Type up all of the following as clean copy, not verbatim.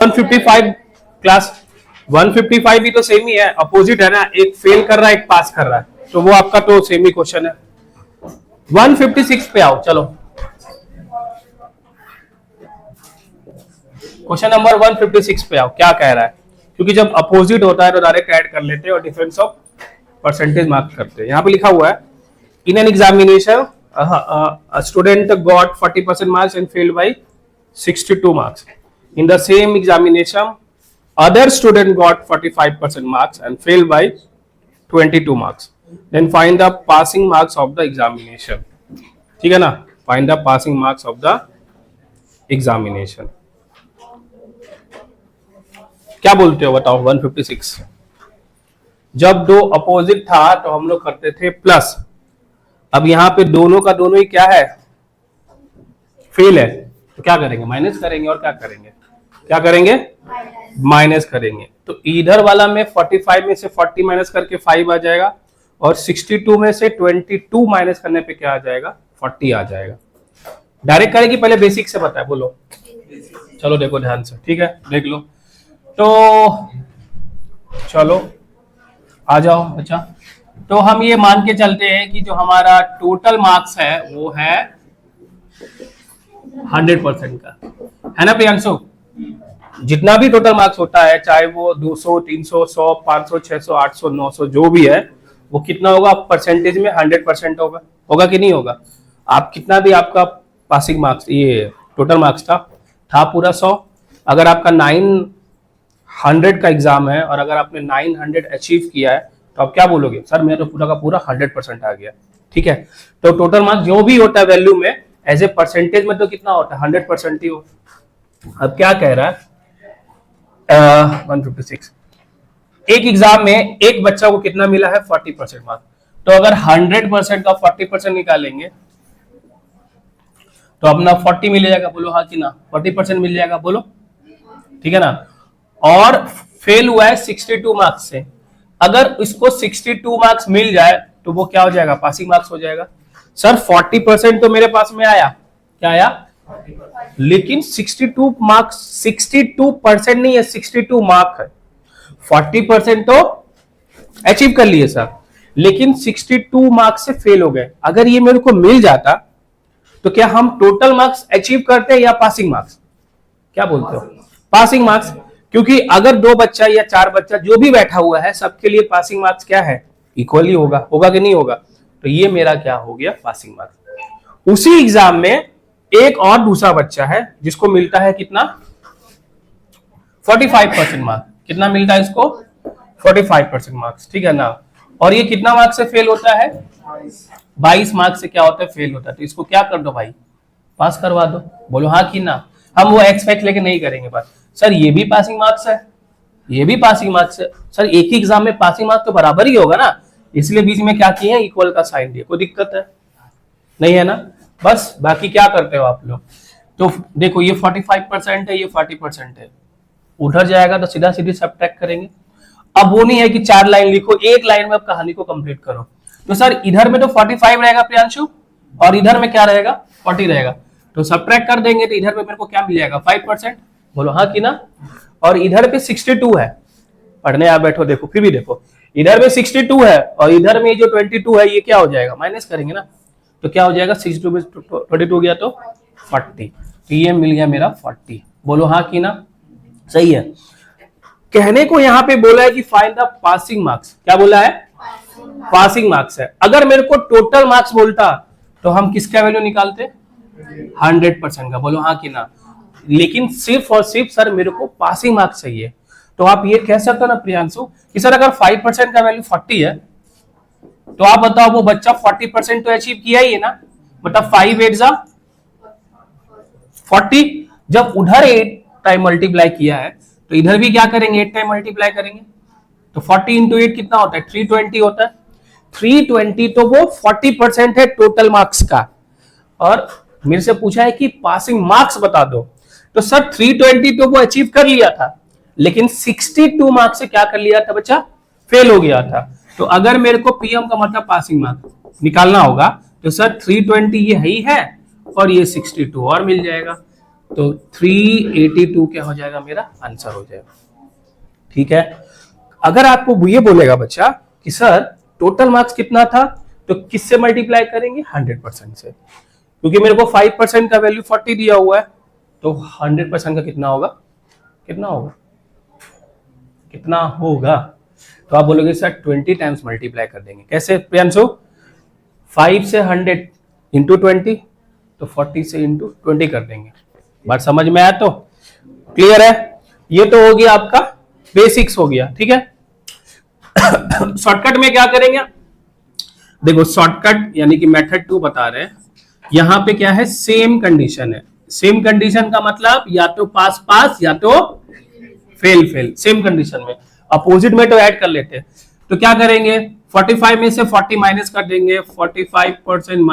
155 class 155 भी तो same ही है, अपोजिट है ना, एक फेल कर रहा है एक पास कर रहा है, तो वो आपका तो सेम ही क्वेश्चन है। 156 पे आओ, चलो क्वेश्चन नंबर 156 पे आओ। क्या कह रहा है, क्योंकि जब अपोजिट होता है तो डायरेक्ट ऐड कर लेते हैं और डिफरेंस ऑफ परसेंटेज मार्क करते हैं। यहां पे लिखा हुआ है in an examination student got 40% marks and failed by 62 marks. In the same examination, other student got 45% marks and failed by 22 marks. Then find the passing marks of the examination. ठीक है ना, find the passing marks of the examination. क्या बोलते हो बताओ 156। जब दो opposite था तो हम लोग करते थे प्लस, अब यहां पे दोनों का दोनों ही क्या है, फेल है, तो क्या करेंगे, माइनस करेंगे। और क्या करेंगे, क्या करेंगे, माइनस करेंगे। तो इधर वाला में 45 में से 40 माइनस करके 5 आ जाएगा और 62 में से 22 माइनस करने पे क्या आ जाएगा, 40 आ जाएगा। डायरेक्ट करेगी, पहले बेसिक से बताए, बोलो। चलो देखो ध्यान से, ठीक है, देख लो। तो चलो आ जाओ बच्चा। तो हम ये मान के चलते हैं कि जो हमारा टोटल मार्क्स है वो है 100% का, है ना प्रियांशु। जितना भी टोटल मार्क्स होता है, चाहे वो 200, 300, 100, 500, 600, 800, 900 जो भी है, वो कितना होगा परसेंटेज में 100% होगा। होगा कि नहीं होगा। आप कितना भी आपका पासिंग मार्क्स, ये टोटल मार्क्स था पूरा 100, अगर आपका 900 का एग्जाम है और अगर आपने 900 अचीव किया है तो आप क्या बोलोगे, सर मेरा तो पूरा का पूरा 100% आ गया। ठीक है, तो टोटल मार्क्स जो भी होता है वैल्यू में, एज ए परसेंटेज में तो कितना होता है, 100% ही होता। अब क्या कह रहा है 156, एक एग्जाम में एक बच्चा को कितना मिला है, 40% मार्क्स। तो अगर 100% का 40% निकालेंगे तो अपना 40 मिल जाएगा, बोलो हाँ कि ना, 40% मिल जाएगा, बोलो, ठीक है ना। और फेल हुआ है 62 मार्क्स से, अगर इसको 62 मार्क्स मिल जाए तो वो क्या हो जाएगा, पासिंग मार्क्स हो जाएगा। सर 40% तो मेरे पास में आया, क्या आया, लेकिन 62 मार्क्स, 62% नहीं है, 62 मार्क है। 40% तो अचीव कर लिए सर, लेकिन 62 मार्क्स से फेल हो गए। अगर ये मेरे को मिल जाता तो क्या हम टोटल मार्क्स अचीव करते हैं या पासिंग मार्क्स, क्या बोलते हो, पासिंग मार्क्स। क्योंकि अगर 2 बच्चा या 4 बच्चा जो भी बैठा हुआ है, सबके लिए पासिंग मार्क्स क्या है, इक्वली होगा। होगा कि नहीं होगा। तो ये मेरा क्या हो गया, पासिंग मार्क्स। उसी एग्जाम में एक और दूसरा बच्चा है जिसको मिलता है कितना, 45% मार्क्स। कितना मिलता है इसको, 45% मार्क्स, ठीक है ना। और ये कितना मार्क्स से फेल होता है, 22 मार्क्स से क्या होता है, फेल होता है। तो इसको क्या कर दो भाई, पास करवा दो, बोलो हाँ कि ना। हम वो एक्सपेक्ट लेके नहीं करेंगे बात, सर ये भी पासिंग मार्क्स है, ये भी पासिंग मार्क्स है, सर एक ही एग्जाम में पासिंग मार्क्स तो बराबर ही होगा ना, इसलिए बीच में क्या किए हैं, इक्वल का साइन दिया। कोई दिक्कत है नहीं है ना। बस बाकी क्या करते हो आप लोग, तो देखो ये 45% है, ये 40% है, उधर जाएगा तो सीधा सीधी सब्ट्रैक्ट करेंगे। अब वो नहीं है कि 4 लाइन लिखो, एक लाइन में आप कहानी को कंप्लीट करो। तो सर इधर में तो 45 रहेगा प्रियांशु, और इधर में क्या रहेगा, 40 रहेगा। तो सब्ट्रैक्ट कर देंगे तो इधर पे मेरे को क्या मिल जाएगा, 5%, बोलो हाँ कि ना। और इधर पे 62 है, पढ़ने आप बैठो, देखो फिर भी देखो, इधर में 62 है और इधर में जो 22 है, ये क्या हो जाएगा, माइनस करेंगे ना। तो क्या हो जाएगा, 62 में 22 गया तो 40, तो ये मिल गया मेरा 40, बोलो हाँ कि ना, सही है। कहने को यहाँ पे बोला है कि फाइंड द पासिंग मार्क्स, क्या बोला है, पासिंग मार्क्स है। अगर मेरे को टोटल मार्क्स बोलता तो हम किसका वैल्यू निकालते, 100% का, बोलो हाँ कि ना। लेकिन सिर्फ और सिर्फ सर मेरे को पासिंग मार्क्स चाहिए। तो आप ये कह सकते हो ना प्रियांशु कि सर अगर 5% का वैल्यू 40 है तो आप बताओ वो बच्चा 40% तो अचीव किया ही है ना, मतलब 5 8 जा 40। जब उधर 8 टाइम मल्टीप्लाई किया है तो इधर भी क्या करेंगे, 8 टाइम मल्टीप्लाई करेंगे। तो 40 इंटू 8 कितना होता है, 320 होता है। 320 तो वो 40% है टोटल मार्क्स का। और मेरे से पूछा है कि पासिंग मार्क्स बता दो, तो सर 320 तो वो अचीव कर लिया था, लेकिन 62 मार्क्स से क्या कर लिया था बच्चा, फेल हो गया था। तो अगर मेरे को पीएम का मतलब पासिंग मार्क्स निकालना होगा तो सर 320 ये ही है और ये 62 और मिल जाएगा। तो 382 क्या हो जाएगा, मेरा आंसर हो जाएगा। ठीक है, अगर आपको ये बोलेगा बच्चा कि सर टोटल मार्क्स कितना था, तो किससे मल्टीप्लाई करेंगे, 100% से, क्योंकि मेरे को 5% का वैल्यू 40 दिया हुआ है, तो 100% का कितना होगा, कितना होगा, कितना होगा, तो आप बोलोगे सर 20 टाइम्स मल्टीप्लाई कर देंगे। कैसे प्रियांशु, 5 से 100 इंटू 20, तो 40 से इंटू 20 कर देंगे। बात समझ में आया? तो क्लियर है? ये तो हो गया आपका बेसिक्स हो गया। ठीक है, शॉर्टकट में क्या करेंगे, देखो शॉर्टकट यानी कि मेथड 2 बता रहे हैं। यहां पे क्या है, सेम कंडीशन है। सेम कंडीशन का मतलब या तो पास पास या तो फेल फेल। सेम कंडीशन में अपोजिट में तो ऐड कर लेते हैं, तो क्या करेंगे, 45 में से 40 माइनस कर देंगे, 45%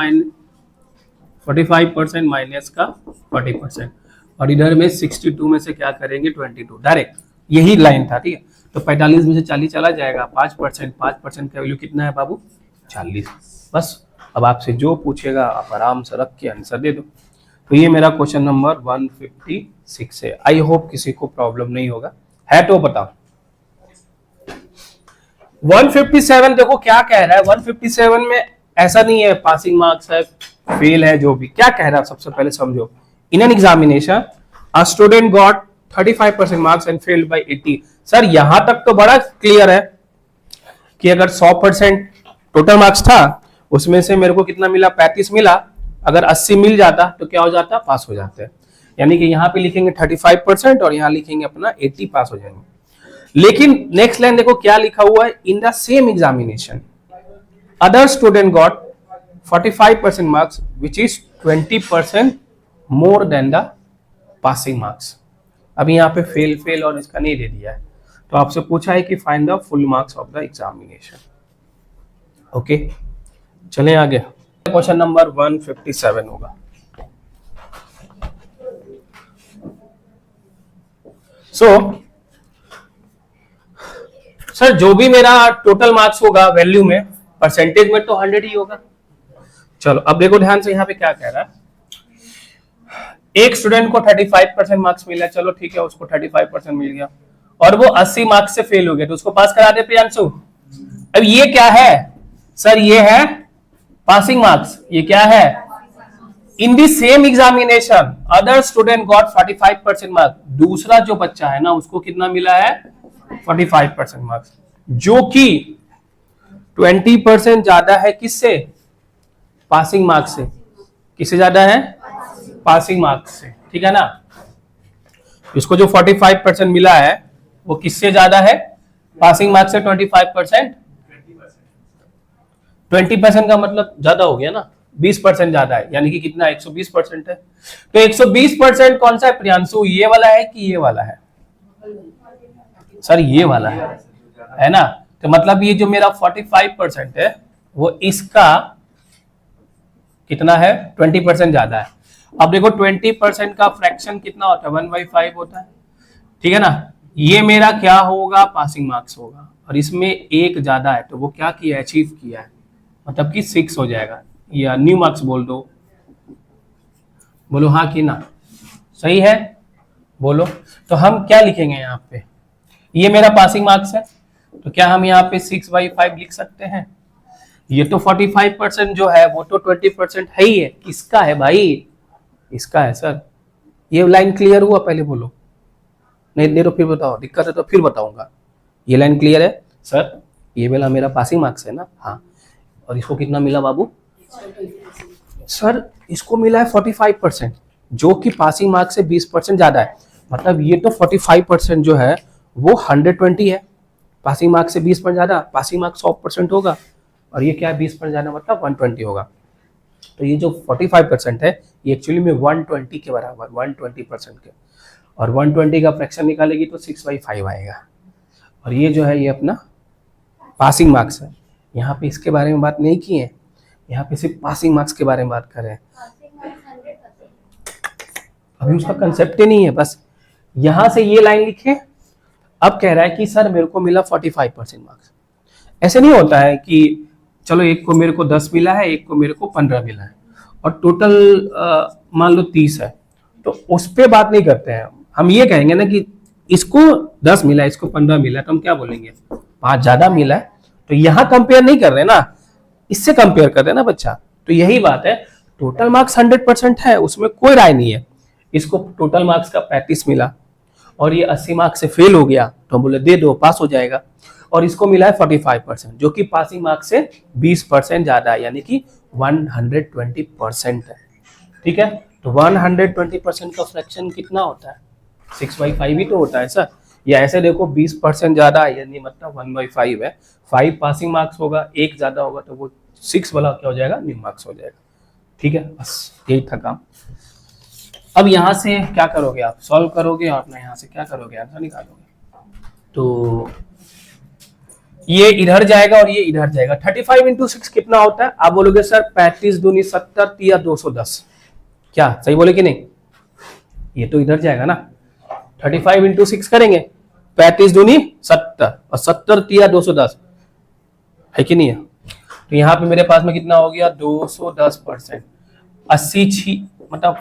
माइनस का 40%, और इधर में 62 में से क्या करेंगे, 22। डायरेक्ट यही लाइन था। ठीक है, तो 45 में से 40 चला जाएगा, 5% का वैल्यू कितना है बाबू, 40। बस अब आपसे जो पूछेगा आप आराम से रख के आंसर दे दो। तो ये मेरा क्वेश्चन नंबर 156 है। आई होप किसी को प्रॉब्लम नहीं होगा, है तो बताओ। 157 देखो क्या कह रहा है, 157 में ऐसा नहीं है पासिंग मार्क्स है फेल है, जो भी क्या कह रहा है सबसे पहले समझो। In an examination a student got 35% marks and failed by 80। Sir यहां तक तो बड़ा क्लियर है कि अगर 100% टोटल मार्क्स था, उसमें से मेरे को कितना मिला, 35 मिला। अगर 80 मिल जाता तो क्या हो जाता, पास हो जाते हैं। यानी कि यहाँ पे लिखेंगे 35% और यहाँ लिखेंगे अपना 80, पास हो जाएंगे। लेकिन नेक्स्ट लाइन देखो क्या लिखा हुआ है, in the same examination other student got 45% marks which is 20% more than the passing marks. अभी यहाँ पे फेल फेल और इसका नहीं दे दिया है, तो आपसे पूछा है कि find the full marks of the examination. Okay, चलें आगे। क्वेश्चन नंबर 157 होगा। सर जो भी मेरा टोटल मार्क्स होगा वैल्यू में, परसेंटेज में तो 100 ही होगा। चलो अब देखो ध्यान से, यहाँ पे क्या कह रहा है, एक स्टूडेंट को 35% मार्क्स मिला, चलो ठीक है उसको 35% मिल गया, और वो 80 मार्क्स से फेल हो गया, तो उसको पास करा दे प्रियांशु। अब ये क्या है सर, ये है पासिंग मार्क्स। ये क्या है, in the same examination other student got 45% marks. दूसरा जो बच्चा है ना उसको कितना मिला है, 45% मार्क्स, जो कि 20% ज्यादा है किससे, पासिंग मार्क्स से। किससे ज्यादा है, पासिंग मार्क्स से। ठीक है ना, इसको जो 45% मिला है वो किससे ज्यादा है, पासिंग मार्क्स से 25%। 20% का मतलब ज्यादा हो गया ना, 20% ज्यादा है, यानी कि कितना, 120% है। तो 120% कौन सा है प्रियांशु, ये वाला है कि ये वाला है, सर ये वाला है ना। तो मतलब ये जो मेरा 45% है वो इसका कितना है, 20% ज्यादा है। अब देखो 20% का फ्रैक्शन कितना होता है, 1/5 होता है। ठीक है ना, ये मेरा क्या होगा, पासिंग मार्क्स होगा, और इसमें एक ज्यादा है, तो वो क्या किया, अचीव किया है, मतलब कि 6 हो जाएगा, या न्यू मार्क्स बोल दो। बोलो हाँ कि ना, सही है बोलो। तो हम क्या लिखेंगे यहाँ पे, ये मेरा पासिंग मार्क्स है, तो क्या हम यहाँ पे 6/5 लिख सकते हैं। ये तो 45% जो है वो तो 20% है ही है, किसका है भाई, इसका है सर। ये लाइन क्लियर हुआ, पहले बोलो, नहीं तो फिर बताओ, दिक्कत है तो फिर बताऊंगा। ये लाइन क्लियर है सर, ये वाला मेरा पासिंग मार्क्स है ना, हाँ, और इसको कितना मिला बाबू, सर इसको मिला है 45%, जो कि पासिंग मार्क्स से 20% ज्यादा है। मतलब ये तो 45% जो है वो 120 है, पासिंग मार्क्स से 20% ज्यादा, पासिंग मार्क्स 100% होगा, और ये क्या है 20% ज्यादा, मतलब 120 होगा। तो ये जो 45% है ये एक्चुअली में 120 के बराबर, 120% के, और 120 का फ्रैक्शन निकालेगी तो 6/5 आएगा। और ये जो है ये अपना पासिंग मार्क्स है। यहाँ पे इसके बारे में बात नहीं की है, यहाँ पे सिर्फ पासिंग मार्क्स के बारे में बात कर रहे हैं। अभी उसका कंसेप्ट ही नहीं है, बस यहां से ये लाइन लिखे। अब कह रहा है कि सर मेरे को मिला 45% मार्क्स। ऐसे नहीं होता है कि चलो एक को मेरे को 10 मिला है, एक को मेरे को 15 मिला है, और टोटल मान लो 30 है, तो उस पे बात नहीं करते हैं हम। ये कहेंगे ना कि इसको 10 मिला, इसको 15 मिला, तो हम क्या बोलेंगे, 5 ज्यादा मिला है। तो यहां कंपेयर नहीं कर रहे ना, इससे कंपेयर कर रहे हैं ना बच्चा। तो यही बात है, टोटल मार्क्स 100% है, उसमें कोई राय नहीं है। इसको टोटल मार्क्स का 35 मिला और ये 80 मार्क्स से फेल हो गया, तो हम बोले दे दो, पास हो जाएगा। और इसको मिला है 45%, जो कि पासिंग मार्क्स से 20% ज्यादा है, यानी कि 120% है। ठीक है, तो 120% का फ्रैक्शन कितना होता है, 6/5 ही तो होता है सर। या ऐसे देखो 20% ज्यादा है, यानी मतलब 1/5 है। 5 पासिंग मार्क्स होगा, 1 ज्यादा होगा, तो वो 6 वाला क्या हो जाएगा, न्यू मार्क्स हो जाएगा। ठीक है, बस यही था काम। अब यहां से क्या करोगे, आप सॉल्व करोगे और अपना यहां से क्या करोगे, आंसर निकालोगे। तो ये इधर जाएगा और ये इधर जाएगा। 35 × 6 कितना होता है, आप बोलोगे सर 35 दूनी 70 या 210, क्या सही बोले कि नहीं। ये तो इधर जाएगा ना, 35 × 6 करेंगे, 35 दूनी 70 और 70 या 210 है कि नहीं है। तो यहाँ पे मेरे पास में कितना हो गया, 210%। 80 मतलब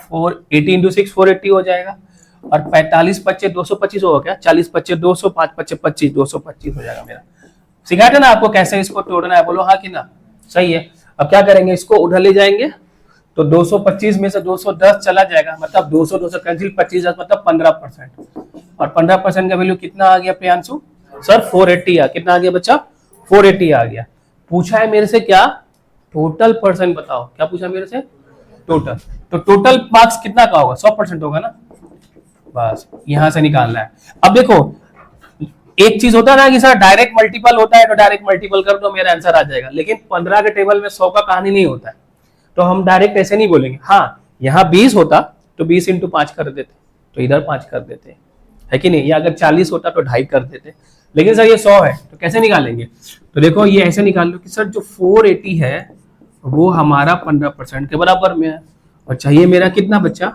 80 × 6 480 हो जाएगा। और 45 25 225 होगा क्या, 40 25 200, 5 25 25 225 हो जाएगा मेरा। सिखाया था ना आपको कैसे इसको तोड़ना है, बोलो हाँ कि ना, सही है। अब क्या करेंगे, इसको उधर ले जाएंगे, तो 225 में से 210 चला जाएगा, मतलब 200 200 कैंसिल, 25 मतलब 15%। और 15% का वैल्यू कितना आ गया प्रियांशु, सर 480 आ, कितना आ गया बच्चा, 480 आ गया। पूछा है मेरे से क्या, टोटल परसेंट बताओ, क्या पूछा मेरे से, टोटल। तो टोटल मार्क्स कितना का होगा, 100% होगा ना, बस यहां से निकालना है। अब देखो एक चीज होता है ना कि सर डायरेक्ट मल्टीपल होता है, तो डायरेक्ट मल्टीपल कर दो मेरा आंसर आ जाएगा, लेकिन 15 के टेबल में 100 का कहानी नहीं होता है, तो हम डायरेक्ट ऐसे नहीं बोलेंगे। हाँ, यहाँ 20 होता तो 20 × 5 कर देते, तो इधर 5 कर देते, है कि नहीं। या अगर 40 होता तो 2.5 कर देते, लेकिन सर ये 100 है, तो कैसे निकालेंगे। तो देखो ये ऐसे निकाल लो कि सर जो 480 है वो हमारा 15% के बराबर में है, और चाहिए मेरा कितना बच्चा,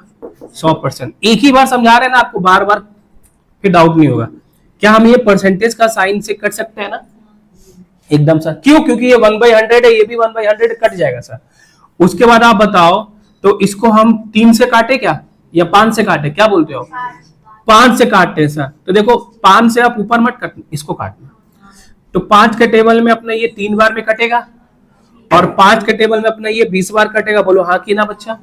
100%। एक ही बार समझा रहे हैं ना आपको, बार बार फिर डाउट नहीं होगा। क्या हम ये परसेंटेज का साइन से कर सकते हैं ना, एकदम सर, क्यों, क्योंकि ये 1/100 है, ये भी 1/100 कट जाएगा सर। उसके बाद आप बताओ, तो इसको हम 3 से काटे क्या, या 5 से काटे, क्या बोलते हो, 5 से काटते हैं सर। तो देखो 5 से आप ऊपर मत काटना, इसको काटना। तो 5 के टेबल में अपना ये 3 बार में कटेगा, और 5 के टेबल में अपना ये 20 बार कटेगा, बोलो हाँ कि ना बच्चा।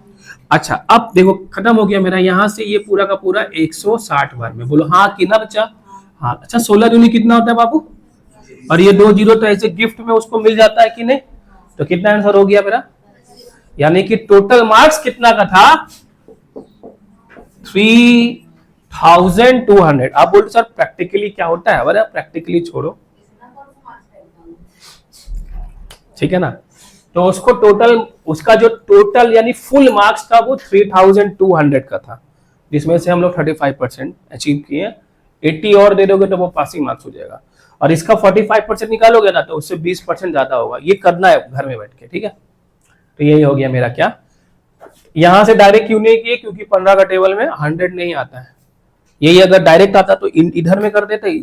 अच्छा अब देखो खत्म हो गया मेरा, यहां से ये पूरा का पूरा 160 बार में, बोलो हाँ कि ना बच्चा। हाँ, अच्छा 16 दूनी कितना होता है बाबू, और ये 2 0 तो ऐसे गिफ्ट में उसको मिल जाता है कि नहीं। तो कितना आंसर हो गया मेरा, यानी कि टोटल मार्क्स कितना का था, 3200। आप बोलते सर प्रैक्टिकली क्या होता है, अरे प्रैक्टिकली छोड़ो, ठीक है ना। तो उसको टोटल, उसका जो टोटल यानी फुल मार्क्स था वो 3200 का था, जिसमें से हम लोग 35% अचीव किए। 80 और दे दोगे तो वो पासिंग मार्क्स हो जाएगा, और इसका 45% निकालोगे ना तो उससे 20% ज्यादा होगा। ये करना है घर में बैठ के, ठीक है। तो यही हो गया मेरा क्या, यहां से डायरेक्ट क्यों नहीं किए, क्योंकि 15 का टेबल में 100 नहीं आता है। यही अगर डायरेक्ट आता तो इधर में कर देते,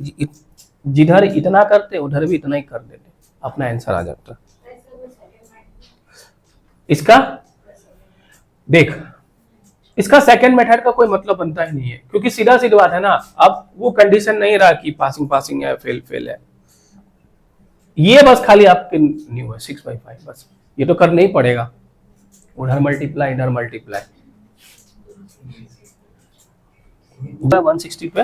जिधर इतना करते उधर भी इतना ही कर देते, अपना आंसर आ जाता। इसका देख, इसका सेकंड मेथड का कोई मतलब बनता ही नहीं है, क्योंकि सीधा सीधी बात है ना, अब वो कंडीशन नहीं रहा कि पासिंग पासिंग है, फेल फेल है। ये बस खाली आपके न्यू है 6/5, बस ये तो करना ही पड़ेगा, उधर मल्टीप्लाई इधर मल्टीप्लाई। 160 पे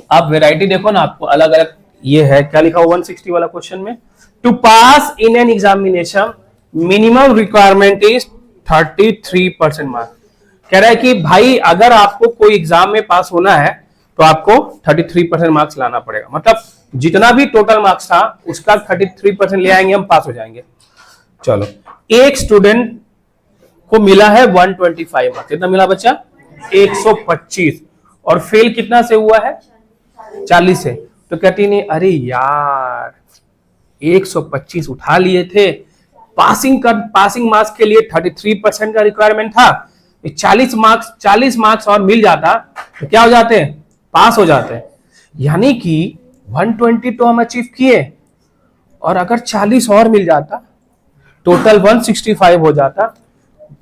आप वैरायटी देखो ना, आपको अलग अलग ये है, क्या लिखा हुआ 160 वाला क्वेश्चन में, to pass in an examination minimum requirement is 33% marks. कह रहा है कि भाई अगर आपको कोई एग्जाम में पास होना है तो आपको 33% मार्क्स लाना पड़ेगा, मतलब जितना भी टोटल मार्क्स था उसका 33% ले आएंगे हम, पास हो जाएंगे। चलो, एक स्टूडेंट को मिला है 125 मार्क्स, कितना मिला बच्चा, 125, और फेल कितना से हुआ है, 40 से। तो कहती नहीं, अरे यार 125 उठा लिए थे, पासिंग मार्क्स के लिए 33% का रिक्वायरमेंट था, 40 मार्क्स और मिल जाता तो क्या हो जाते, पास हो जाते। यानी कि 120 तो हम अचीव किए, और अगर 40 और मिल जाता टोटल 165 हो जाता,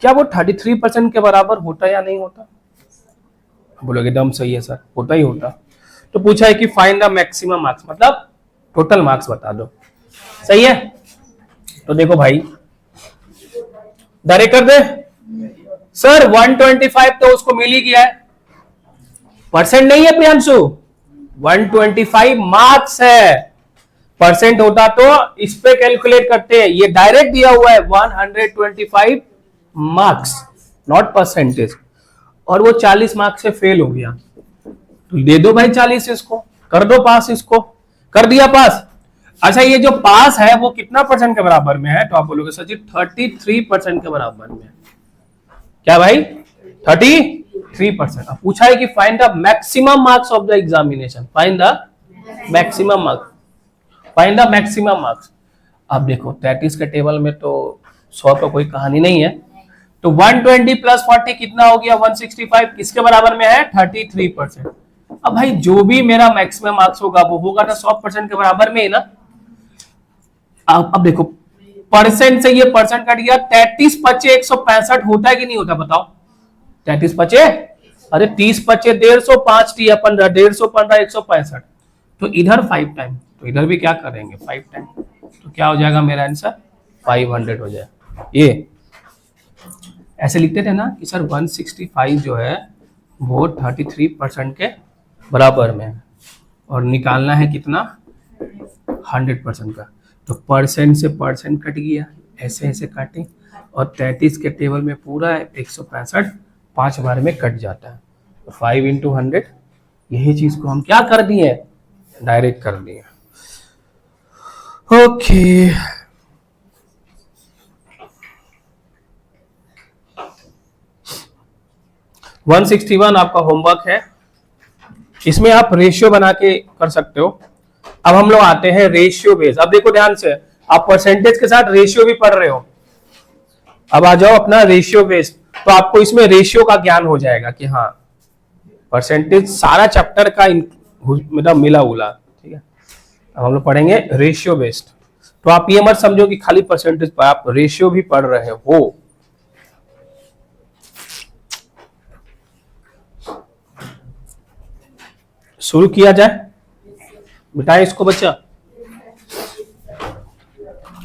क्या वो 33% के बराबर होता या नहीं होता? बोलोगे एकदम सही है सर, होता ही होता। तो पूछा है कि फाइंड द मैक्सिमम मार्क्स, मतलब टोटल मार्क्स बता दो। सही है, तो देखो भाई डायरेक्ट कर दे सर। 125 तो उसको मिल ही गया है, परसेंट नहीं है प्रियांशु, 125 मार्क्स है। परसेंट होता तो इस पे कैलकुलेट करते हैं, ये डायरेक्ट दिया हुआ है 125 मार्क्स, नॉट परसेंटेज। और वो 40 मार्क्स से फेल हो गया, तो दे दो भाई 40 इसको, कर दो पास, इसको कर दिया पास। अच्छा ये जो पास है वो कितना परसेंट के बराबर में है? तो आप बोलोगे सर जी 33% के बराबर में। क्या भाई 33%। अब पूछा है कि find the maximum marks of the examination, find the maximum marks, find the maximum marks. अब देखो 33 के टेबल में तो 100 का कोई कहानी नहीं है, तो 120 प्लस 40 कितना हो गया? 165। किसके बराबर में है? 33%। अब भाई जो भी मेरा मैक्सिमम मार्क्स होगा वो होगा ना 100% के बराबर में ही ना। अब देखो परसेंट से ये परसेंट कट गया, 33 पचे 165 होता है कि नहीं होता बताओ? 33 पचे, अरे 30 पचे 150, 5 टी 15, 150 15 165। तो इधर 5 टाइम, तो इधर भी क्या करेंगे 5 टाइम, तो क्या हो जाएगा मेरा आंसर? 500 हो जाएगा। ये ऐसे लिखते थे ना कि सर 165 जो है वो 33% के बराबर में है, और निकालना है कितना? 100% का। तो परसेंट से परसेंट कट गया, ऐसे ऐसे काटे, और 33 के टेबल में पूरा 165 5 बार में कट जाता है। तो 5 × 100, यही चीज को हम क्या कर दिए? डायरेक्ट कर दिए। ओके । 161 आपका होमवर्क है, इसमें आप रेशियो बना के कर सकते हो। अब हम लोग आते हैं रेशियो बेस। अब देखो ध्यान से, आप परसेंटेज के साथ रेशियो भी पढ़ रहे हो, अब आ जाओ अपना रेशियो बेस। तो आपको इसमें रेशियो का ज्ञान हो जाएगा कि हाँ परसेंटेज सारा चैप्टर का मतलब मिला उला, ठीक है। अब हम लोग पढ़ेंगे रेशियो बेस्ड। तो आप ये मत समझो कि खाली परसेंटेज पर, आप रेशियो भी पढ़ रहे हो। शुरू किया जाए, बिठाए इसको बच्चा,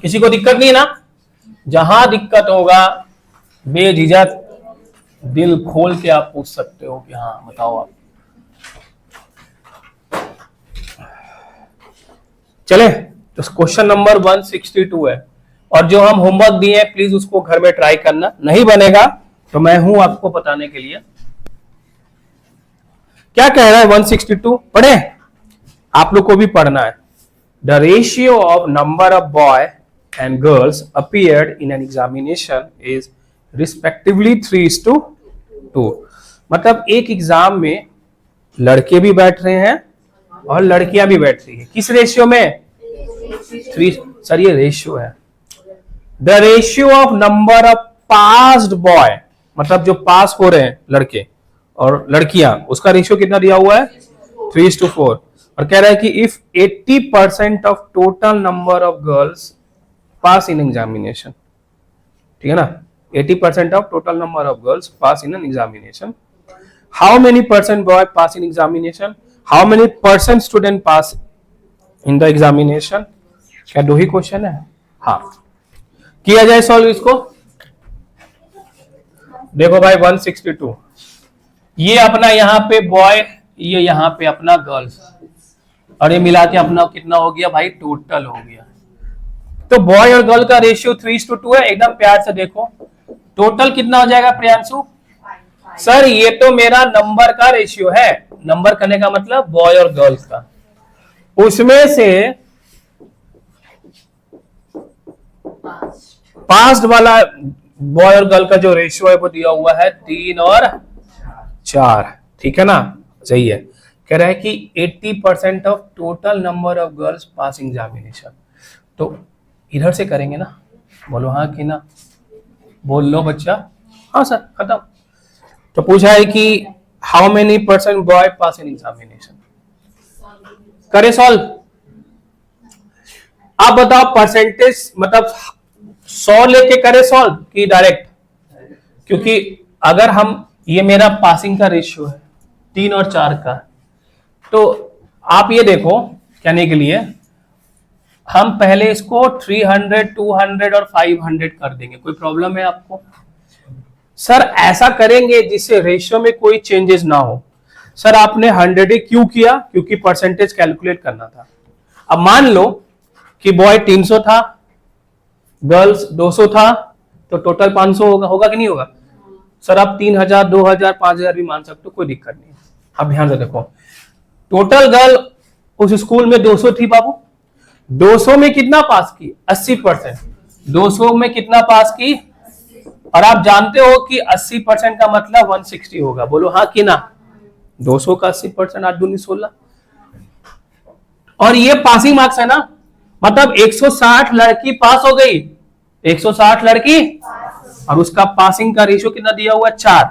किसी को दिक्कत नहीं है ना? जहां दिक्कत होगा बेझिझक दिल खोल के आप पूछ सकते हो कि हाँ बताओ आप। चले, तो क्वेश्चन नंबर 162 है, और जो हम होमवर्क दिए हैं प्लीज उसको घर में ट्राई करना। नहीं बनेगा तो मैं हूं आपको बताने के लिए। क्या कह रहा है 162? पढ़े, आप लोग को भी पढ़ना है। The ratio of number of boy and girls appeared in an examination is respectively 3:2। मतलब एक एग्जाम में लड़के भी बैठ रहे हैं और लड़कियां भी बैठ रही है, किस रेशियो में? 3। सर ये रेशियो है। The ratio of number of passed boy, मतलब जो पास हो रहे हैं लड़के और लड़कियां, उसका रेशियो कितना दिया हुआ है? 3:4। और कह रहा है कि if 80% of total number of girls pass in examination, ठीक है ना, 80% of total number of girls pass in an examination, how many percent boy pass in examination, how many percent student pass in the examination? क्या दो ही question है? हाँ, किया जाए solve इसको। देखो भाई 162, ये अपना यहाँ पे बॉय, ये यहाँ पे अपना गर्ल्स, और ये मिला के अपना कितना हो गया भाई? टोटल हो गया। तो बॉय और गर्ल का रेशियो 3:2 है। एकदम प्यार से देखो टोटल कितना हो जाएगा प्रियांशु? सर ये तो मेरा नंबर का रेशियो है, नंबर करने का मतलब बॉय और गर्ल्स का, उसमें से पास्ट वाला बॉय और गर्ल का जो रेशियो है वो दिया हुआ है 3 और 4, ठीक है ना? सही है। कह रहा है कि 80% of total number of girls pass examination. तो इधर से करेंगे ना, बोलो हाँ कि ना? बोल लो बच्चा। हाँ सर, खत्म। तो पूछा है कि how many percent boy pass in examination, करे सॉल्व। आप बताओ परसेंटेज मतलब 100 लेके करे सॉल्व कि डायरेक्ट? क्योंकि अगर हम, ये मेरा पासिंग का रेशियो है 3 और 4 का, तो आप ये देखो कहने के लिए हम पहले इसको 300, 200 और 500 कर देंगे। कोई प्रॉब्लम है आपको? सर ऐसा करेंगे जिससे रेशियो में कोई चेंजेस ना हो। सर आपने 100 ही क्यों किया? क्योंकि परसेंटेज कैलकुलेट करना था। अब मान लो कि बॉय 300 था, गर्ल्स 200 था, तो टोटल 500 होगा। होगा कि नहीं होगा? सर आप 3000, 2000, 5000 भी मान सकते हो, कोई दिक्कत नहीं। अब ध्यान से देखो, टोटल गर्ल उस स्कूल में 200 थी बाबू। 200 में कितना पास की? 80%। 200 में कितना पास की? और आप जानते हो कि 80% का मतलब 160 होगा। बोलो हाँ कि ना? 200 का 80%, 8 दूनी 16। और ये पासिंग मार्क्स है ना, मतलब 160 लड़की पास हो गई। 160 लड़की, और उसका पासिंग का रेशियो कितना दिया हुआ? 4।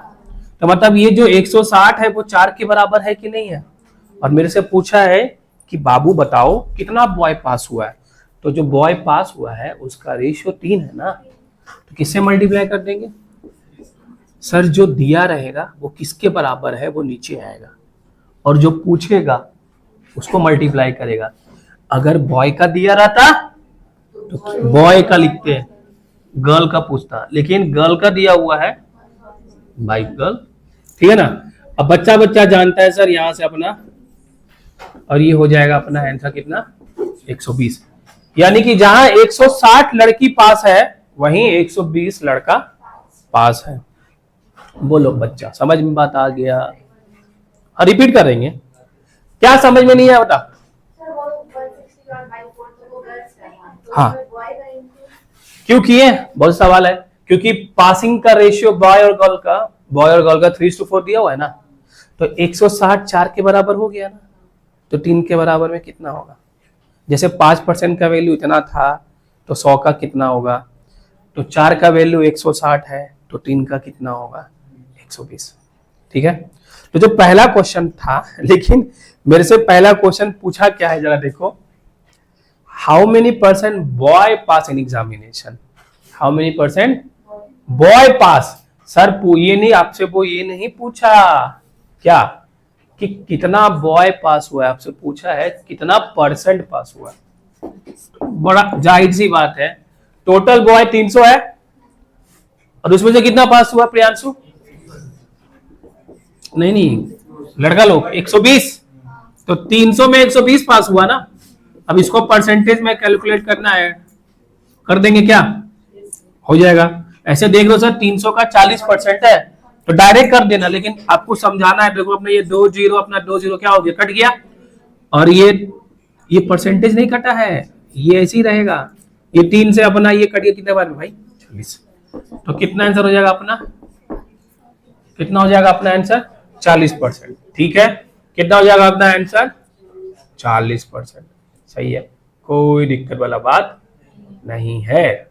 तो मतलब ये जो 160 है वो 4 के बराबर है कि नहीं है? और मेरे से पूछा है कि बाबू बताओ कितना बॉय पास हुआ है। तो जो बॉय पास हुआ है उसका रेशियो 3 है ना, तो किससे मल्टीप्लाई कर देंगे? सर जो दिया रहेगा वो किसके बराबर है वो नीचे आएगा, और जो पूछेगा उसको मल्टीप्लाई करेगा। अगर बॉय का दिया रहता तो बॉय का लिखते हैं, गर्ल का पूछता, लेकिन गर्ल का दिया हुआ है बाई गर्ल। ठीक है ना? अब बच्चा बच्चा जानता है सर यहां से अपना, और ये हो जाएगा अपना आंसर कितना? 120। यानी कि जहां 160 लड़की पास है वहीं 120 लड़का पास है। बोलो बच्चा, समझ में बात आ गया? रिपीट करेंगे, क्या समझ में नहीं आया बता? हाँ क्यों किए? बहुत सवाल है। क्योंकि पासिंग का रेशियो बॉय और गर्ल का 3:4 दिया हुआ है ना, तो 160 4 के बराबर हो गया ना, तो 3 के बराबर में कितना होगा? जैसे 5% का वैल्यू इतना था, तो 100 का कितना होगा? तो 4 का वैल्यू 160 है, तो 3 का कितना होगा? 120। ठीक है? तो जो पहला क्वेश्चन था, लेकिन मेरे से पहला क्वेश्चन पूछा क्या है जरा देखो, how many percent boy pass in examination? How many percent boy pass? Sir ये नहीं, आपसे वो ये नहीं पूछा क्या कि कितना बॉय पास हुआ है, आपसे पूछा है कितना परसेंट पास हुआ है। बड़ा जाहिर सी बात है, टोटल बॉय 300 है, और उसमें से कितना पास हुआ प्रियांशु? नहीं, लड़का लोग 120, तो 300 में 120 पास हुआ ना। अब इसको परसेंटेज में कैलकुलेट करना है, कर देंगे क्या? हो जाएगा। ऐसे देख लो सर 300 का 40% है, तो डायरेक्ट कर देना, लेकिन आपको समझाना है। देखो अपना ये 2 जीरो, अपना 2 जीरो क्या हो गया? कट गया। और ये परसेंटेज नहीं कटा है, ये ऐसे ही रहेगा। ये 3 से अपना ये कट गया कितने बार में भाई? 40। तो कितना आंसर हो जाएगा अपना? कितना हो जाएगा अपना आंसर? 40%। ठीक है, कितना हो जाएगा अपना आंसर? 40%। सही है, कोई दिक्कत वाला बात नहीं है।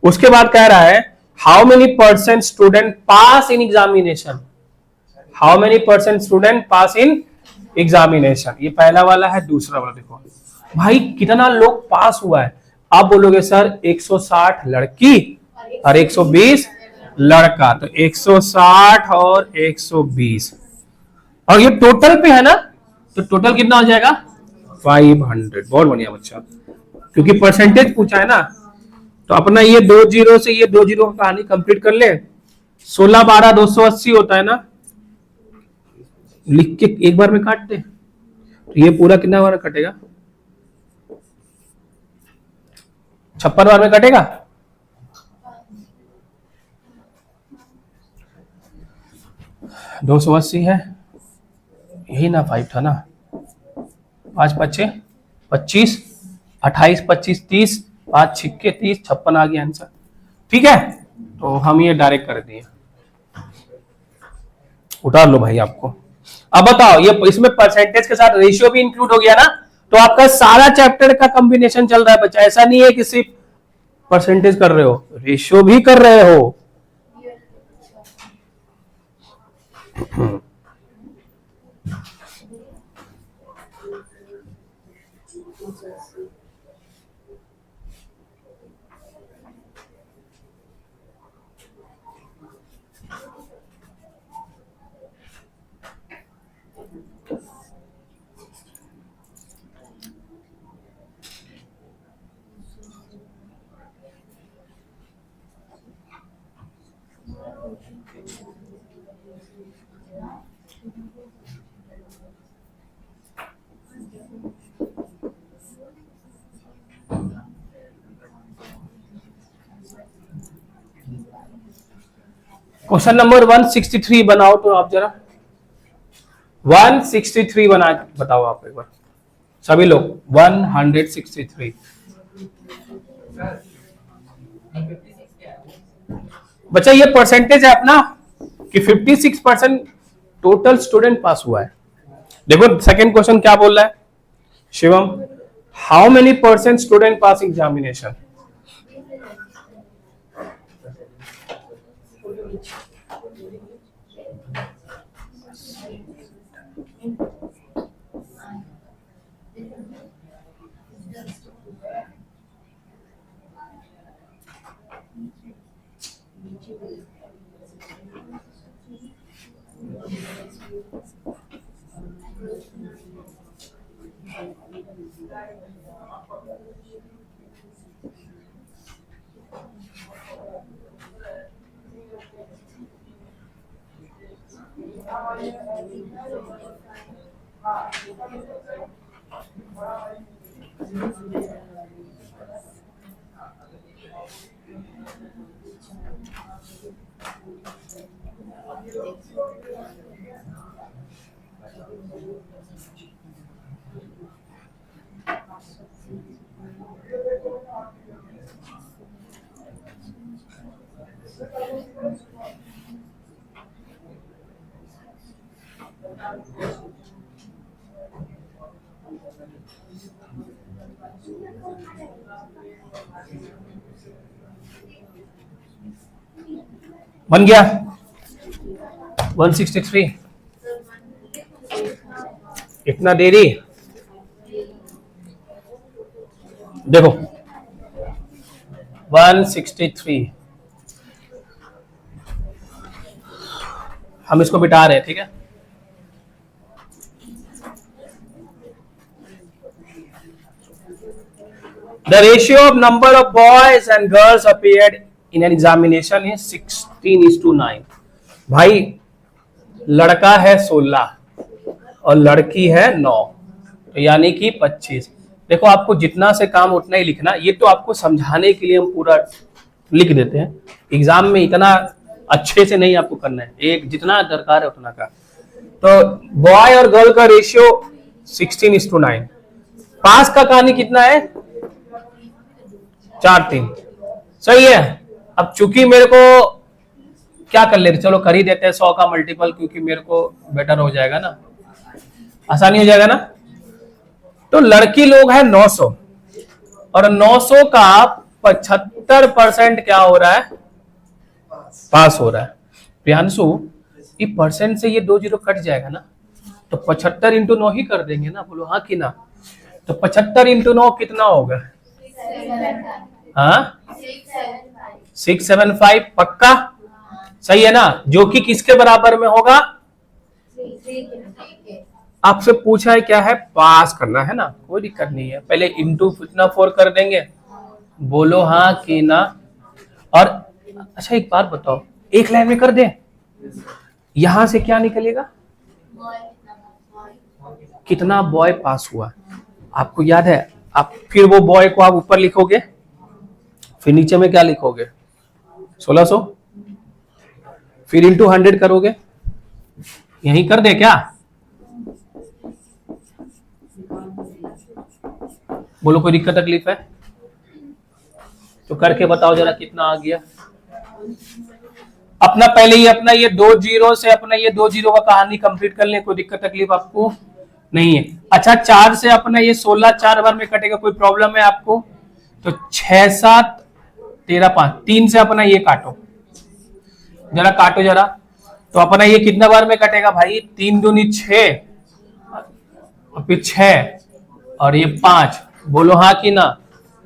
उसके बाद कह रहा है how many percent student pass in examination? How many percent student pass in examination? ये पहला वाला है। दूसरा वाला देखो भाई, कितना लोग पास हुआ है? आप बोलोगे सर 160 लड़की और 120 लड़का, तो 160 और 120, और ये टोटल पे है ना, तो टोटल कितना हो जाएगा? 500। बहुत बढ़िया बच्चा, क्योंकि परसेंटेज पूछा है ना, तो अपना ये 2 जीरो से ये 2 जीरो का कहानी कंप्लीट कर ले। 16 12 280 होता है ना, लिख के एक बार में काट दे, तो ये पूरा कितना बार कटेगा? 56 बार में कटेगा। दो 280 है, यही ना 5 था ना, 5 5 25, 28 25 30, 5 छिक्के 30, 56 आ गया आंसर। ठीक है, तो हम ये डायरेक्ट कर दिए। उतार लो भाई आपको। अब बताओ, ये इसमें परसेंटेज के साथ रेशियो भी इंक्लूड हो गया ना, तो आपका सारा चैप्टर का कॉम्बिनेशन चल रहा है बच्चा। ऐसा नहीं है कि सिर्फ परसेंटेज कर रहे हो, रेशियो भी कर रहे हो। क्वेश्चन नंबर 163 बनाओ तो आप जरा 163 बना बताओ आप एक बार सभी लोग 163। बच्चा ये परसेंटेज है अपना कि 56% टोटल स्टूडेंट पास हुआ है। देखो सेकंड क्वेश्चन क्या बोल रहा है Shivam, how many percent student pass examination. बन गया 163। इतना देरी देखो 163 हम इसको बिठा रहे हैं, ठीक है। The ratio of number of boys and girls appeared in an examination is 16:9। भाई लड़का है 16 और लड़की है 9, तो यानी कि 25। देखो आपको जितना से काम उतना ही लिखना, ये तो आपको समझाने के लिए हम पूरा लिख देते हैं, एग्जाम में इतना अच्छे से नहीं आपको करना है, एक जितना दरकार है उतना का। तो बॉय और गर्ल का रेशियो 16:9। पास का कहानी कितना है 4-3, सही है। अब चूंकि मेरे को क्या कर लेते, चलो कर ही देते हैं 100 का मल्टीपल, क्योंकि मेरे को बेटर हो जाएगा ना, आसानी हो जाएगा ना। तो लड़की लोग है 900 और 900 का 75% क्या हो रहा है, पास हो रहा है। प्रियांशु ये परसेंट से ये 2 जीरो कट जाएगा ना, तो 75 इंटू 9 ही कर देंगे ना, बोलो हाँ कि ना। तो 75 इंटू 9 कितना होगा, हाँ 675 पक्का, सही है ना, जो कि किसके बराबर में होगा। आपसे पूछा है क्या है, पास करना है ना, कोई दिक्कत नहीं है। पहले इंटू कितना 4 कर देंगे, बोलो हाँ कि ना। और अच्छा एक बात बताओ, एक लाइन में कर दे, यहां से क्या निकलेगा, कितना बॉय पास हुआ आपको याद है। आप फिर वो बॉय को आप ऊपर लिखोगे, फिर नीचे में क्या लिखोगे 1600, फिर इंटू 100 करोगे, यही कर दे क्या, बोलो कोई दिक्कत तकलीफ है तो करके बताओ जरा कितना आ गया। अपना पहले ही अपना ये 2 जीरो से अपना ये 2 जीरो का कहानी कंप्लीट कर ले, कोई दिक्कत तकलीफ आपको नहीं है। अच्छा 4 से अपना ये 16 4 बार में कटेगा, कोई प्रॉब्लम है आपको। तो 6 7 13 5, 3 से अपना ये काटो जरा, काटो जरा, तो अपना ये कितना बार में कटेगा भाई, 3 दूनी 6 और फिर 6 और ये 5, बोलो हाँ कि ना,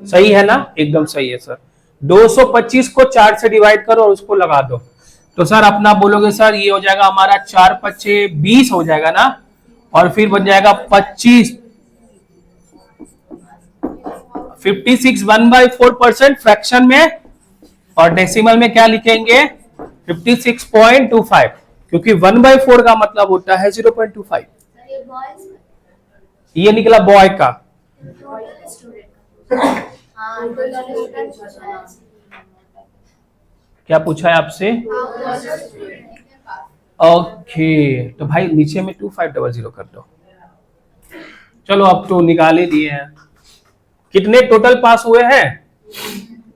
सही है ना, एकदम सही है सर। 225 को 4 से डिवाइड करो और उसको लगा दो, तो सर अपना बोलोगे सर ये हो जाएगा हमारा 4 5 20 हो जाएगा ना, और फिर बन जाएगा 25, 56 1/4% फ्रैक्शन में, और डेसिमल में क्या लिखेंगे 56.25, क्योंकि 1/4 का मतलब होता है 0.25। ये निकला बॉय का। क्या पूछा है आपसे? ओके, तो भाई नीचे में 2500 कर दो। चलो अब तो निकाल ही दिए हैं। कितने टोटल पास हुए हैं?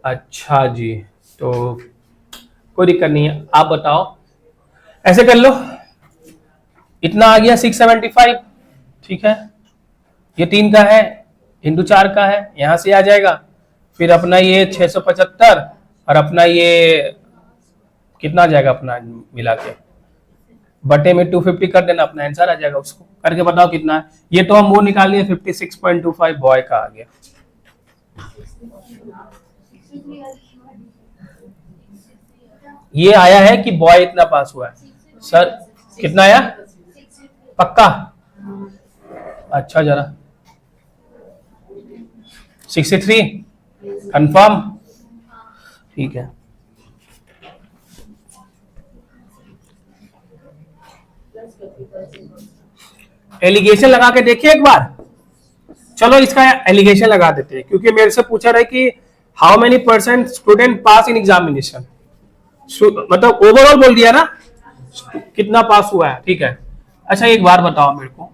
अच्छा जी, तो कोई दिक्कत नहीं है, आप बताओ। ऐसे कर लो, इतना आ गया 675, ठीक है। ये 3 का है, इंटू 4 का है, यहां से आ जाएगा। फिर अपना ये 675 और अपना ये कितना आ जाएगा अपना मिला के, बटे में 250 कर देना, अपना आंसर आ जाएगा। उसको करके बताओ कितना है। ये तो हम वो निकाल लिए, 56.25 बॉय का आ गया। ये आया है कि बॉय इतना पास हुआ है। सर कितना आया? पक्का? अच्छा जरा 63 कंफर्म, ठीक है। एलिगेशन लगा के देखिए एक बार। चलो इसका एलिगेशन लगा देते हैं, क्योंकि मेरे से पूछा रहा है कि how many % student pass in examination, मतलब ओवरऑल बोल दिया ना, कितना पास हुआ है, ठीक है। अच्छा एक बार बताओ मेरे को,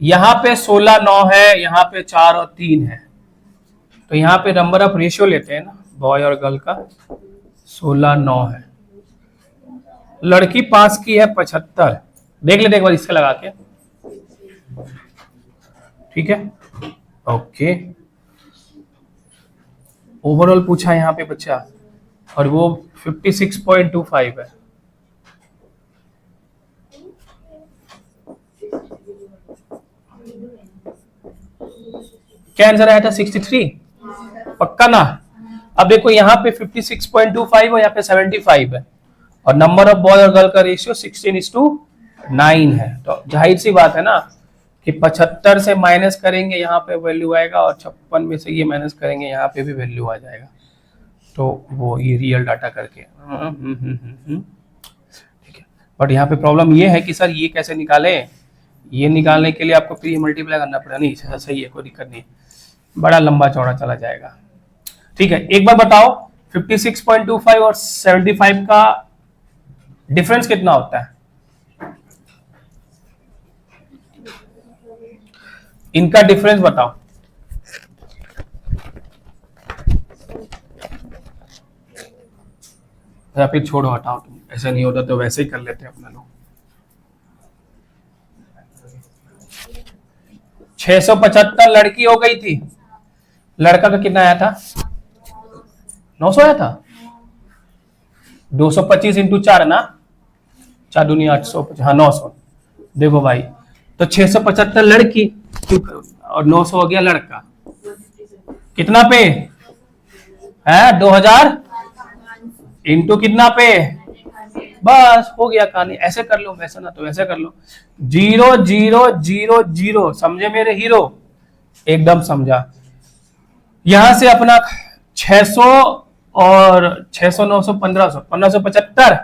यहाँ पे 16 9 है, यहाँ पे 4 और 3 है, तो यहाँ पे नंबर ऑफ रेशियो लेते हैं ना बॉय और गर्ल का। 16 9 है, लड़की पास की है 75। देख लेते एक बार इससे लगा के, ठीक है। ओके, ओवरऑल पूछा यहाँ पे बच्चा, और वो 56.25 है। क्या आंसर आया था? 63 पक्का ना? अब देखो यहाँ पे 56.25 और यहाँ पे 75 है, और नंबर ऑफ बॉय और गर्ल का रेशियो 16:9 है। तो जाहिर सी बात है ना कि 75 से माइनस करेंगे यहाँ पे वैल्यू आएगा, और 56 में से ये माइनस करेंगे यहाँ पे भी वैल्यू आ जाएगा। तो वो ये रियल डाटा करके ठीक है। बट यहाँ पे प्रॉब्लम ये है कि सर ये कैसे निकाले, ये निकालने के लिए आपको प्री मल्टीप्लाई करना पड़ेगा। नहीं सही है, कोई दिक्कत नहीं, बड़ा लंबा चौड़ा चला जाएगा, ठीक है। एक बार बताओ 56.25 और 75 का डिफरेंस कितना होता है? इनका डिफरेंस बताओ। या फिर छोड़ो हटाओ, तुम ऐसा नहीं होता तो वैसे ही कर लेते अपना लोग। 675 लड़की हो गई थी, लड़का का कितना आया था? 900 आया था। 225 इंटू 4 ना, 4 दूनी 850, हाँ 900। देखो भाई, तो 675 लड़की और 900 हो गया लड़का, कितना पे है? 2000 इंटू कितना पे, बस हो गया कहानी। ऐसे कर लो, वैसे ना तो वैसे कर लो। 0 0 0 0, समझे मेरे हीरो? एकदम समझा। यहां से अपना 600 और 600 900 1500 1575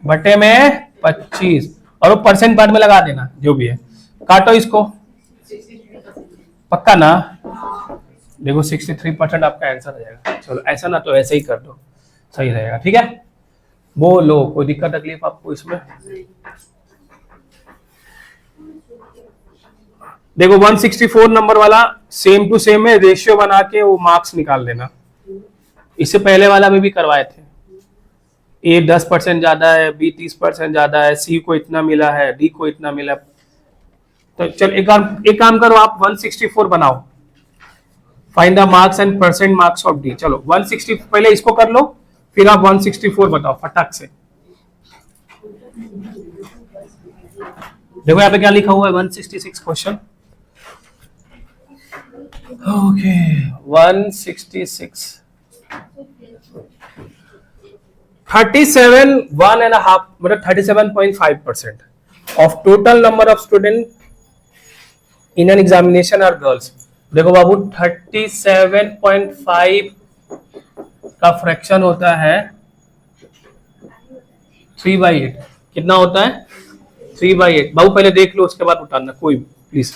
बटे में 25, और वो परसेंट पार्ट में लगा देना जो भी है। काटो इसको, पक्का ना? देखो 63% आपका आंसर आ जाएगा। चलो ऐसा ना तो ऐसे ही कर दो, सही रहेगा, ठीक है। बोलो कोई दिक्कत तकलीफ आपको इसमें? देखो 164 नंबर वाला सेम टू सेम है, रेशियो बना के वो मार्क्स निकाल लेना। इससे पहले वाला में भी करवाए थे। ए 10% ज्यादा है, बी 30% ज्यादा है, सी को इतना मिला है, डी को इतना मिला। तो चल एक काम करो, आप 164 बनाओ, find the marks and percent marks of D. चलो 160 पहले इसको कर लो, फिर आप 164 बताओ फटाक से। देखो यहाँ पे क्या लिखा हुआ है, 166 क्वेश्चन। ओके 166 37 1.5 मतलब 37.5% of total number of student in an examination are girls। देखो बाबू 37.5 का फ्रैक्शन होता है 3/8 कितना होता है? 3/8। बाबू पहले देख लो, उसके बाद उठाना कोई प्लीज।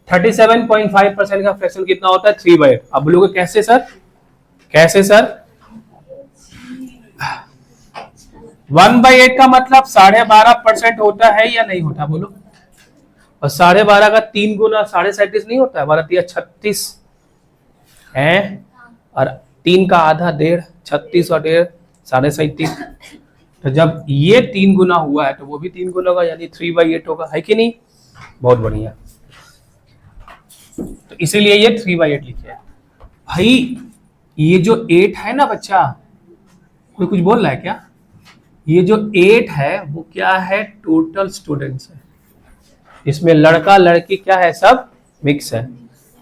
37.5% का फ्रैक्शन कितना होता है? 3/8। अब बोलोगे कैसे सर? कैसे सर? 1/8 का मतलब 12.5% होता है या नहीं होता? बोलो। और 12.5 का 3 गुना 37.5 नहीं होता है? 12×3 = 36 है, और 3 का आधा 1.5, 36 और 1.5 37.5। तो जब ये 3 गुना हुआ है तो वो भी 3 गुना होगा, यानी 3/8 होगा, है कि नहीं? बहुत बढ़िया। तो इसीलिए ये 3/8 लिखे है भाई। ये जो 8 है ना बच्चा, कोई कुछ बोल रहा है क्या? ये जो 8 है वो क्या है? टोटल स्टूडेंट्स है। इसमें लड़का लड़की क्या है? सब मिक्स है।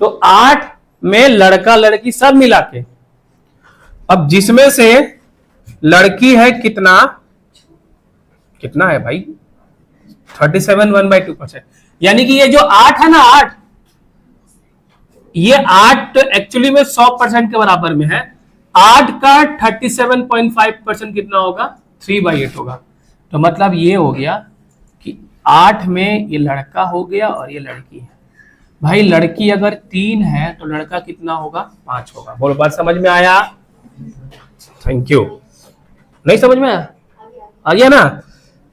तो 8 में लड़का लड़की सब मिला के, अब जिसमें से लड़की है कितना कितना है भाई? 37 1/2%। यानी कि ये जो 8 है ना, 8, ये 8 तो एक्चुअली में 100% के बराबर में है। 8 का 37.5% कितना होगा? 3/8 होगा। तो मतलब ये हो गया कि 8 में ये लड़का हो गया और ये लड़की है। भाई लड़की अगर 3 है तो लड़का कितना होगा? 5 होगा। बोलो, बात समझ में आया? Thank you. नहीं समझ में आया? आ गया ना?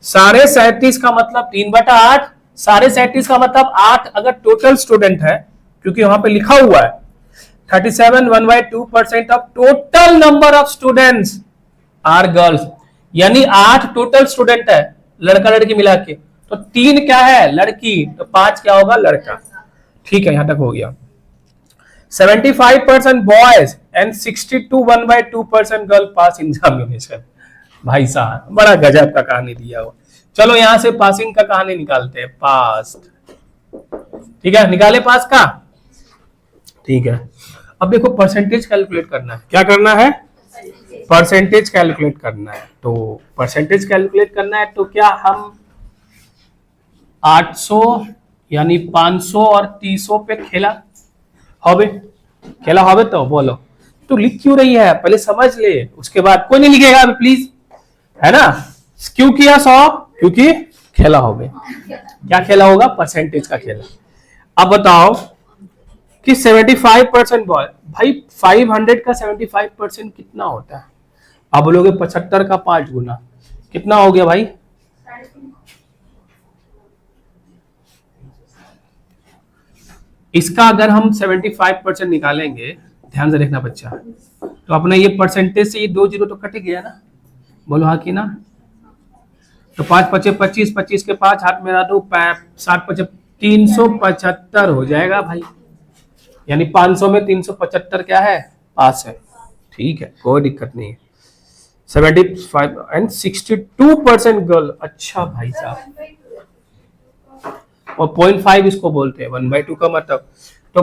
37.5 का मतलब 3/8, 37.5 का मतलब 8 अगर टोटल स्टूडेंट है, क्योंकि वहां पे लिखा हुआ है 37 1/2% of total number of students are girls, यानी 8 टोटल स्टूडेंट है लड़का लड़की मिला के। तो 3 क्या है? लड़की। तो 5 क्या होगा? लड़का। ठीक है, यहां तक हो गया। 75% boys and 62 1/2% girl pass examination. भाई साहब बड़ा गजब का कहानी दिया हुआ। चलो यहां से पासिंग का कहानी निकालते हैं। पास, ठीक है, निकाले पास का। ठीक है, अब देखो परसेंटेज कैलकुलेट करना है। क्या करना है? परसेंटेज कैलकुलेट करना है। तो परसेंटेज कैलकुलेट करना है तो क्या हम 800 यानी 500 और 300 पे खेला होबे? खेला होबे तो बोलो। तो लिख क्यों रही है? पहले समझ ले, उसके बाद कोई नहीं लिखेगा प्लीज, है ना? क्यों किया 100? क्योंकि खेला होबे। क्या खेला होगा? परसेंटेज का खेला। अब बताओ कि 75% बॉय, भाई 500 का 75% कितना होता है? अब बोलोगे 75 का 5 गुना कितना हो गया भाई? इसका अगर हम 75% निकालेंगे, ध्यान से देखना बच्चा, तो अपना ये परसेंटेज से ये 2 जीरो तो कट गया ना? बोलो हाँ कि ना? तो 5 5 25, 25 के 5 हाथ में दो, 7 5 375 हो जाएगा भाई। यानी 500 में 375 क्या है? पास है। ठीक है, कोई दिक्कत नहीं है। 75 एंड 62% गर्ल। अच्छा भाई साहब, और 0.5 इसको बोलते हैं 1/2 का मतलब। तो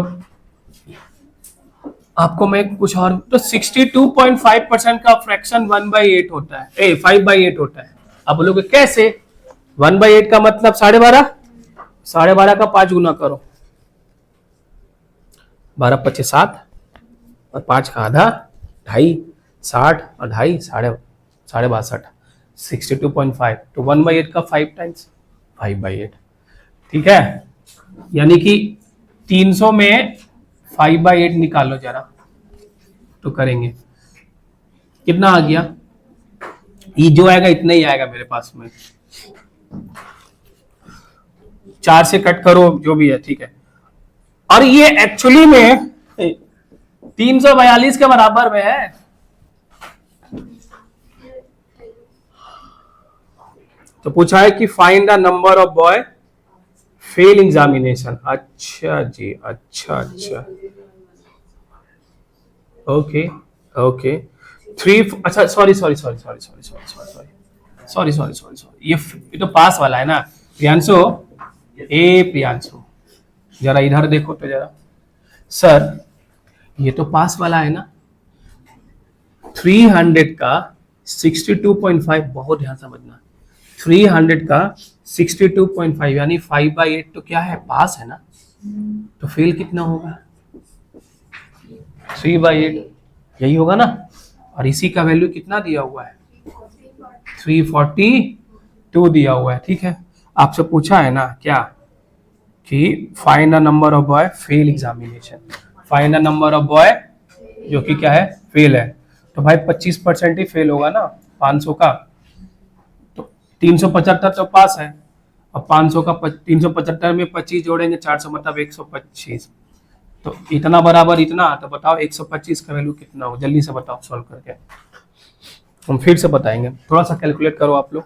आपको मैं कुछ और, तो 62.5% का फ्रैक्शन 1/8 होता है, 5/8 होता है। अब बोलोगे कैसे? 1/8 का मतलब 12.5, 12.5 का 5 गुना करो, 12 25 7 और 5 का आधा 2.5, 60 और 2.5 62.5, 62.5। तो 1/8 का 5 टाइम्स 5/8। ठीक है, यानी कि 300 में 5/8 निकालो जरा, तो करेंगे कितना आ गया? ये जो आएगा इतना ही आएगा मेरे पास में। 4 से कट करो जो भी है, ठीक है। और ये एक्चुअली में 342 के बराबर में है। तो पूछा है कि find the number of boy fail examination. अच्छा जी, अच्छा अच्छा, ओके ओके। 3, अच्छा sorry sorry sorry sorry sorry sorry sorry sorry sorry sorry sorry, ये तो पास वाला है ना प्रियांशु? प्रियांशु जरा इधर देखो तो जरा। सर ये तो पास वाला है ना? 300 का 62.5, बहुत ध्यान समझना। 300 का 62.5 यानी 5/8 तो क्या है? पास है ना? तो फेल कितना होगा? 3/8, यही होगा ना? और इसी का वैल्यू कितना दिया हुआ है? 340 2 दिया हुआ है, ठीक है। आपसे पूछा है ना क्या कि find the number of boy fail examination, find the number of boy जो कि क्या है, फेल है। तो भाई 25% ही फेल होगा ना 500 का, तो 375 तो पास है। अब 500 का 375 में 25 जोड़ेंगे 400 मतलब 125, तो इतना बराबर इतना, तो बताओ 125 का वैल्यू कितना हो, जल्दी से बताओ सॉल्व करके। हम फिर से बताएंगे, थोड़ा सा कैलकुलेट करो आप लोग।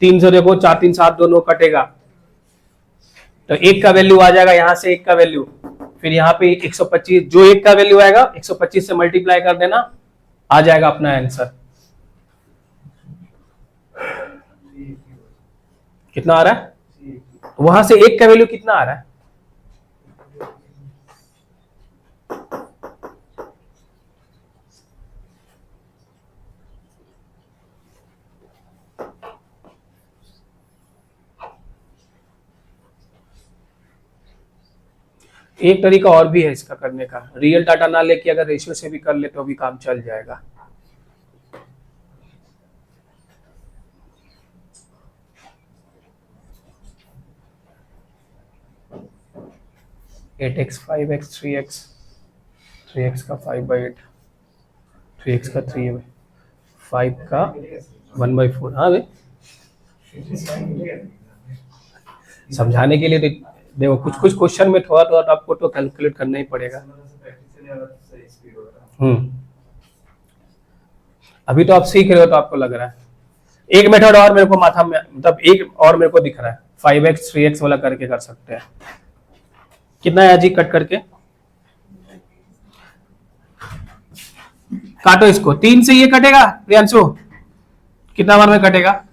300 देखो, 4 3 7 दोनों कटेगा, तो 1 का वैल्यू आ जाएगा, यहां से 1 का वैल्यू, फिर यहाँ पे 125, जो 1 का वैल्यू आएगा 125 से मल्टीप्लाई कर देना, आ जाएगा अपना आंसर। कितना आ रहा है, वहां से 1 का वैल्यू कितना आ रहा है, एक तरीका और भी है इसका करने का, रियल डाटा ना लेके अगर रेशियो से भी कर ले तो भी काम चल जाएगा। Eight x 5x 3x, 3x का 5/8, 3x का 3, 5 का 1/4। हाँ भाई समझाने के लिए तो देखो कुछ कुछ क्वेश्चन में थोड़ा थोड़ा आपको तो कैलकुलेट करना ही पड़ेगा। अभी तो आप सीख रहे हो तो आपको लग रहा है। एक मेथड और मेरे को माथा में, मतलब एक और मेरे को दिख रहा है, 5x 3x वाला करके कर सकते हैं। कितना है जी, कट करके काटो इसको, 3 से ये कटेगा प्रियांशु, कितना बार में कटेगा,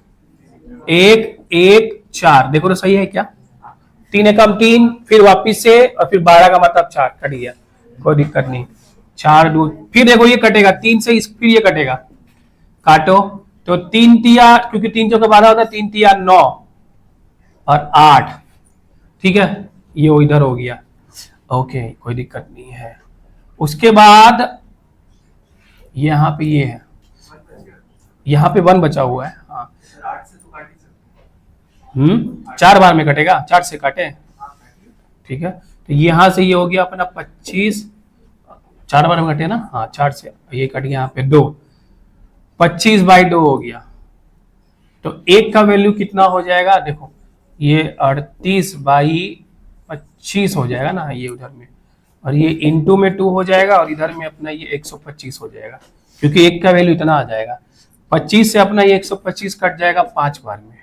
1 1 4, देखो तो सही है क्या, 3 एकम 3, फिर वापिस से, और फिर 12 का मतलब 4, कट गया, कोई दिक्कत नहीं। 4 2, फिर देखो ये कटेगा 3 से, फिर ये कटेगा, काटो, तो 3 तिया, क्योंकि 3 चौके 12 होता है, 3 तिया 9 और 8, ठीक है, ये वो इधर हो गया, ओके कोई दिक्कत नहीं है। उसके बाद यहाँ पे ये है, यहाँ पे 1 बचा हुआ है, हाँ 4 बार में कटेगा, 4 से काटे, ठीक है। तो यहां से ये हो गया अपना 25, 4 बार में कटे ना, हाँ 4 से, ये कट गया यहाँ पे 2, 25/2 हो गया। तो 1 का वैल्यू कितना हो जाएगा, देखो ये 38/25 हो जाएगा ना, ये उधर में, और ये इंटू में 2 हो जाएगा, और इधर में अपना ये 125 हो जाएगा, क्योंकि 1 का वैल्यू इतना आ जाएगा। 25 से अपना ये 125 कट जाएगा 5 बार में।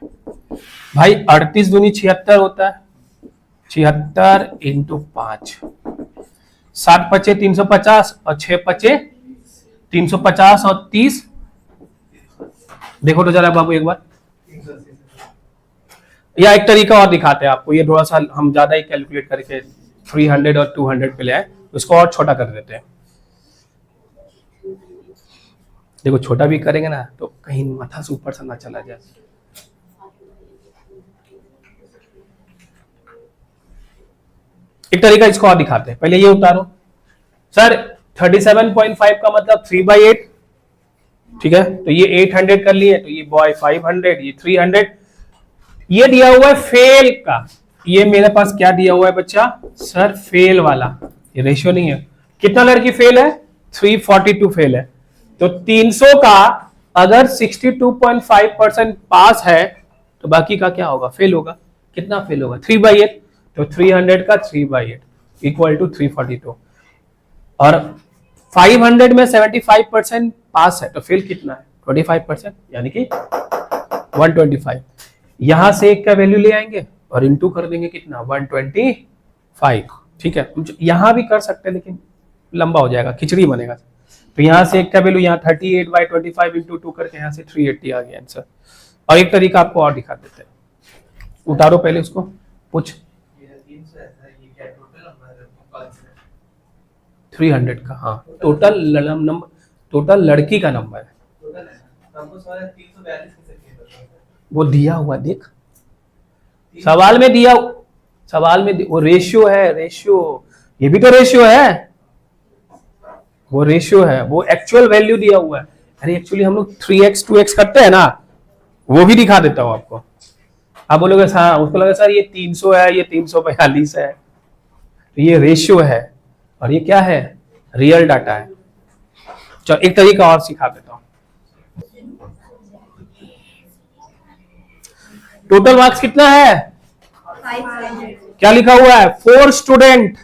भाई 38 दूनी 76 होता है, 76 इंटू 5, 7 पचे 350 और 6 पचे 350 और 30, देखो तो जरा बाबू एक बार, या एक तरीका और दिखाते हैं आपको, ये थोड़ा सा हम ज्यादा ही कैलकुलेट करके 300 और 200 पे ले आए, उसको और छोटा कर देते हैं। देखो छोटा भी करेंगे ना तो कहीं माथा से ऊपर से ना चला जाए। एक तरीका इसको और दिखाते हैं, पहले ये उतारो सर, 37.5 का मतलब 3/8, ठीक है, तो ये 800 कर लिए, तो ये बॉय 500, ये 300, ये दिया हुआ है फेल का, ये मेरे पास क्या दिया हुआ है बच्चा, सर फेल वाला, ये रेशियो नहीं है, कितना लड़की फेल है, 342 फेल है, तो 300 का अगर 62.5% पास है तो बाकी का क्या होगा, फेल होगा, कितना फेल होगा, 3/8, तो 300 का 3/8 इक्वल टू 342, और 500 में 75% पास है, तो फेल कितना है 25%, यानी कि 125। यहां से 1 का वैल्यू ले आएंगे और इंटू कर देंगे कितना, 125, ठीक है। यहां भी कर सकते हैं लेकिन लंबा हो जाएगा, खिचड़ी बनेगा। तो यहां से 1 का वैल्यू, यहाँ 38/25 इंटू 2 करके यहाँ से 380 आ गया आंसर। और एक तरीका आपको और दिखा देते हैं, उतारो पहले उसको, पूछ 300 का, हाँ टोटल नंबर, टोटल लड़की का नंबर है, वो दिया हुआ देख, सवाल में दिया, सवाल में वो रेशियो है, रेशियो, ये भी तो रेशियो है, वो रेशियो है, वो एक्चुअल वैल्यू दिया हुआ है। अरे एक्चुअली हम लोग 3x 2x करते हैं ना, वो भी दिखा देता हूं आपको। आप बोलोगे हाँ, उसको लगा सर ये 300 है, ये 342 है, तो ये रेशियो है और ये क्या है, रियल डाटा है। चलो एक तरीका और सिखा देता हूं। टोटल मार्क्स कितना है, 500. क्या लिखा हुआ है, 4 student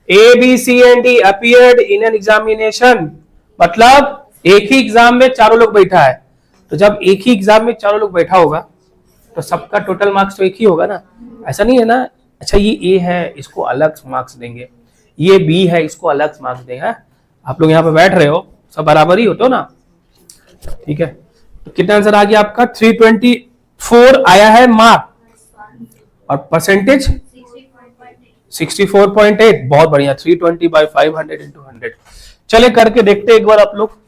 A B C and D appeared in an examination, मतलब एक ही एग्जाम में चारों लोग बैठा है। तो जब एक ही एग्जाम में चारों लोग बैठा होगा तो सबका टोटल मार्क्स तो एक ही होगा ना, ऐसा नहीं है ना। अच्छा ये ए है, इसको अलग मार्क्स देंगे, ये बी है, इसको अलग मार्क्स देंगे। आप लोग यहाँ पे बैठ रहे हो, सब बराबर ही हो तो ना, ठीक है। तो कितना आंसर आ गया आपका, 324 आया है मार्क, और परसेंटेज 64.8। बहुत बढ़िया, 320/500 × 100। चले करके देखते एक बार आप लोग,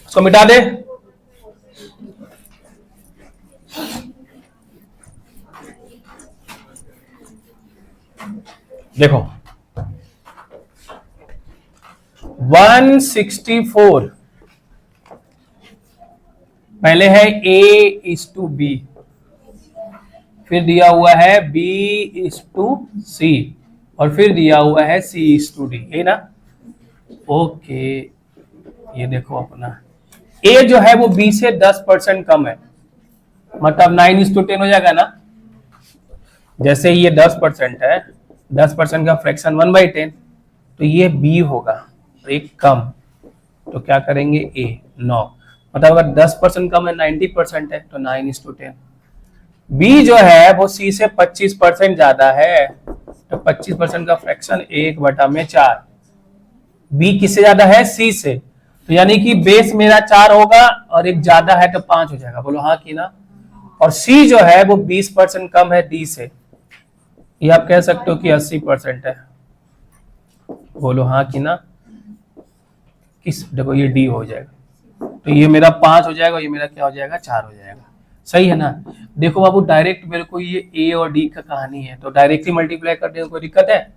इसको मिटा दे। देखो 164 पहले है A:B, फिर दिया हुआ है B:C, और फिर दिया हुआ है C:D, है ना। ओके, ये देखो अपना A जो है वो B से 10% कम है, मतलब 9:10 हो जाएगा ना। जैसे ये 10% है, 10% का फ्रैक्शन 1/10, तो ये B होगा, तो एक कम, तो क्या करेंगे A 9, मतलब अगर 10% कम है 90% है तो 9:10। B जो है वो C से 25% ज्यादा है, तो 25% का फ्रैक्शन 1/4। B किससे ज्यादा है, C से, तो यानी कि बेस मेरा 4 होगा और एक ज्यादा है तो 5 हो जाएगा, बोलो हाँ कि ना। और C जो है वो 20% कम है D से, ये आप कह सकते हो कि 80% है, बोलो हाँ कि ना। किस, देखो ये D हो जाएगा, तो ये मेरा 5 हो जाएगा, ये मेरा क्या हो जाएगा, 4 हो जाएगा, सही है ना। देखो बाबू डायरेक्ट मेरे को ये A और D का कहानी है, तो डायरेक्टली मल्टीप्लाई कर देने कोई दिक्कत है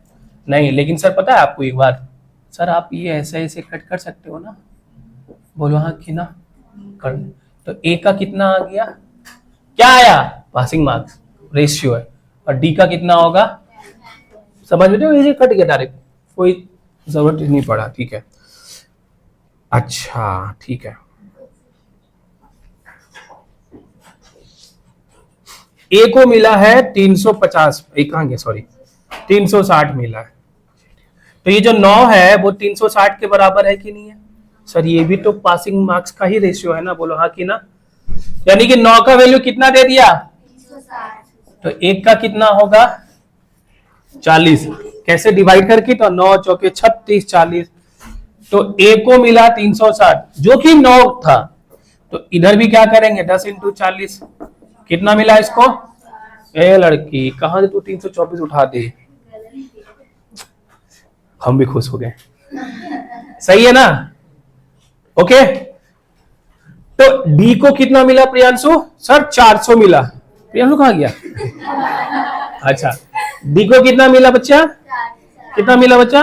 नहीं। लेकिन सर पता है आपको एक बात, सर आप ये ऐसे ऐसे कट कर सकते हो ना, बोलो हाँ कि ना, कर। तो A का कितना आ गया, क्या आया, पासिंग मार्क्स, रेशियो है, और D का कितना होगा, समझ में, ये कट गया डायरेक्ट, कोई जरूरत नहीं पड़ा, ठीक है। अच्छा ठीक है, A को मिला है 350, कहां गया, सॉरी 360 मिला है। तो ये जो 9 है वो 360 के बराबर है कि नहीं है, सर ये भी तो पासिंग मार्क्स का ही रेशियो है ना, बोलो हाँ कि ना। यानी कि 9 का वैल्यू कितना दे दिया, 360. तो 1 का कितना होगा, 40। कैसे डिवाइड करके, तो 9 चौके 36, 40। तो A को मिला 360 जो कि 9 था, तो इधर भी क्या करेंगे, 10 × 40, कितना मिला इसको। ए लड़की कहां से तू 324 उठा दे, हम भी खुश हो गए, सही है ना। ओके, तो D को कितना मिला प्रियांशु, सर 400 मिला। प्रियांशु कहां गया, अच्छा D को कितना मिला बच्चा, कितना मिला बच्चा,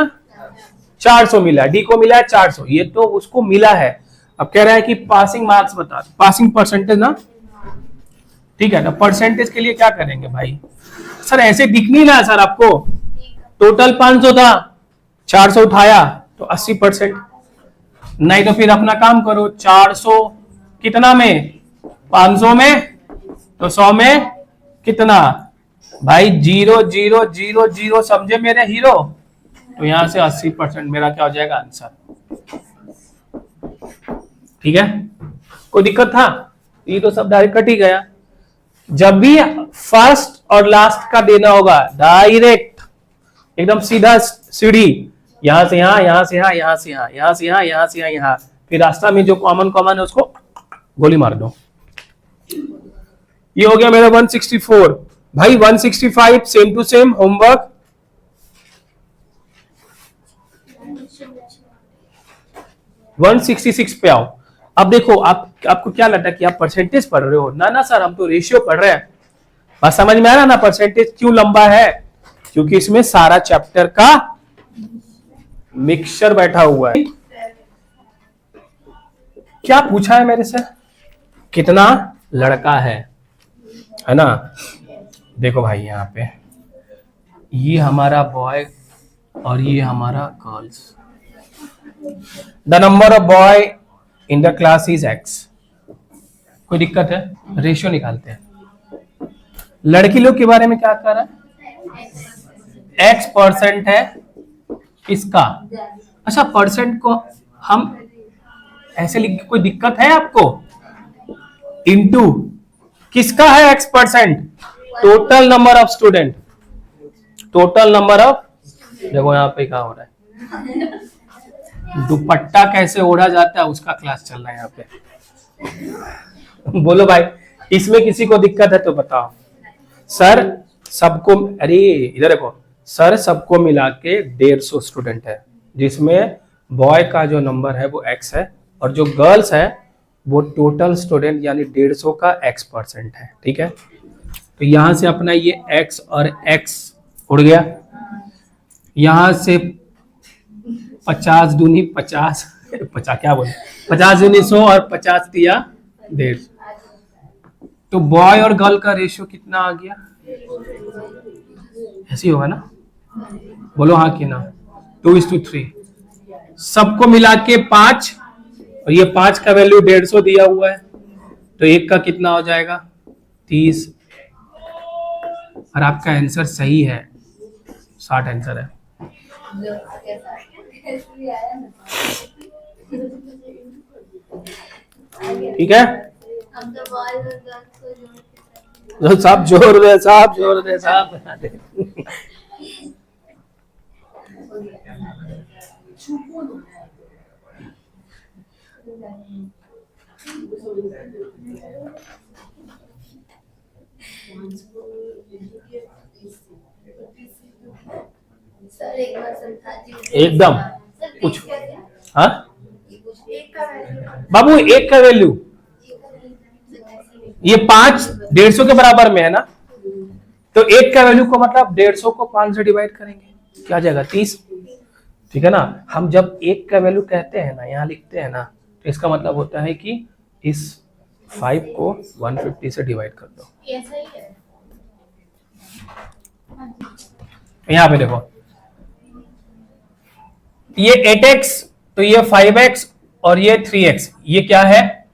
400 मिला, D को मिला 400, ये तो उसको मिला है। अब कह रहा है कि पासिंग मार्क्स बता, पासिंग परसेंटेज ना, ठीक है। तो परसेंटेज के लिए क्या करेंगे भाई, सर ऐसे दिख नहीं रहा सर आपको, टोटल 500 था, 400 उठाया तो 80%, नहीं तो फिर अपना काम करो, 400 कितना में, 500 में, तो 100 में कितना भाई, 0 0 0 0, समझे मेरे हीरो। तो यहां से 80% मेरा क्या हो जाएगा आंसर, ठीक है। कोई दिक्कत था, ये तो सब डायरेक्ट कट ही गया। जब भी फर्स्ट और लास्ट का देना होगा डायरेक्ट एकदम सीधा सीढ़ी, यहां से यहां, यहां से यहां, यहां से यहां, यहां से यहां, यहां से यहां, यहां, फिर रास्ता में जो कॉमन कॉमन है उसको गोली मार दो। ये हो गया मेरा 164। भाई 165 सेम टू सेम होमवर्क, 166 पे आओ। अब देखो आपको क्या लगता है कि आप परसेंटेज पढ़ रहे हो, ना ना सर हम तो रेशियो पढ़ रहे हैं। बात समझ में आ रहा ना, परसेंटेज क्यों लंबा है, क्योंकि इसमें सारा चैप्टर का मिक्सचर बैठा हुआ है। क्या पूछा है मेरे से? कितना लड़का है ना? देखो भाई यहाँ पे ये हमारा बॉय और ये हमारा girls. The number of boy in the class is x. कोई दिक्कत है? रेशियो निकालते हैं। लड़की लोग के बारे में क्या कर रहा है? एक्स परसेंट है इसका। अच्छा, परसेंट को हम ऐसे लिख, कोई दिक्कत है आपको? इनटू किसका है x percent? Total number of student. Total number of, देखो यहाँ पे क्या हो रहा है, दुपट्टा कैसे ओढ़ा जाता है उसका क्लास चल रहा है यहाँ पे। बोलो भाई, इसमें किसी को दिक्कत है तो बताओ। सर सबको, अरे इधर देखो, सर सबको मिला के 150 स्टूडेंट है, जिसमें बॉय का जो नंबर है वो एक्स है और जो गर्ल्स है वो टोटल स्टूडेंट यानी 150 का एक्स परसेंट है। ठीक है, तो यहां से अपना ये एक्स और एक्स उड़ गया। यहां से 50 दूनी 50 क्या बोले, 50 दूनी 100 और 50 दिया 150। तो बॉय और गर्ल का रेशियो कितना आ गया? ऐसे ही होगा ना? बोलो हाँ कि ना? 2:3। सबको मिला के 5 और ये 5 का वैल्यू 150 दिया हुआ है, तो एक का कितना हो जाएगा? 30। और आपका आंसर सही है, 60 आंसर है। ठीक है, हम तो बॉयज और गर्ल्स को जोड़ के सब जोड़ दे, सब जोड़ दे, सब बना दे। सर एक बार समझा दीजिए। एकदम कुछ, हाँ एक का वैल्यू बाबू, एक का वैल्यू ये 5 150 के बराबर में है ना, तो एक का वैल्यू को मतलब 150 को 5 से डिवाइड करेंगे, क्या जाएगा? 30। ठीक है ना? हम जब एक का वैल्यू कहते हैं ना, यहाँ लिखते हैं ना, तो इसका मतलब होता है कि इस 5 को 150 से डिवाइड कर दो। ऐसा ही है। यहाँ पे देखो, ये 8x, तो ये 5x और ये 3x, ये क्या है?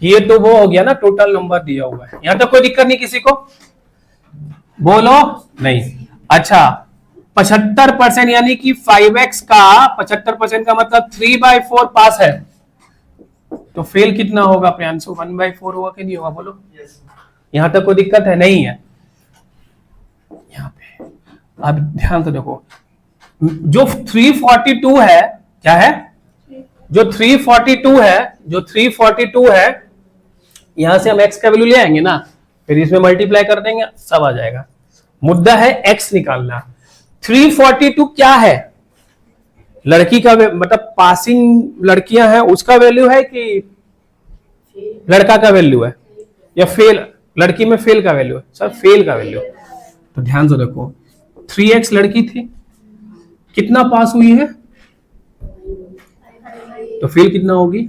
ये तो वो हो गया ना, टोटल नंबर दिया हुआ है। यहां तक कोई दिक्कत नहीं किसी को? बोलो नहीं। अच्छा, 75% यानी कि 5x का 75% का मतलब 3/4 पास है, तो फेल कितना होगा प्रियांशु? 1/4 होगा कि नहीं होगा? बोलो। यहां तक कोई दिक्कत है? नहीं है। यहाँ पे अब ध्यान से देखो, जो 342 है, क्या है? जो 342 है, यहां से हम x का वैल्यू ले आएंगे ना, फिर इसमें मल्टीप्लाई कर देंगे, सब आ जाएगा। मुद्दा है x निकालना। 342 क्या है? लड़की का मतलब पासिंग लड़कियां हैं उसका वैल्यू है कि लड़का का वैल्यू है, या फेल? लड़की में फेल का वैल्यू है सर, फेल का वैल्यू। तो ध्यान से देखो, 3x लड़की थी, कितना पास हुई है, तो फेल कितना होगी?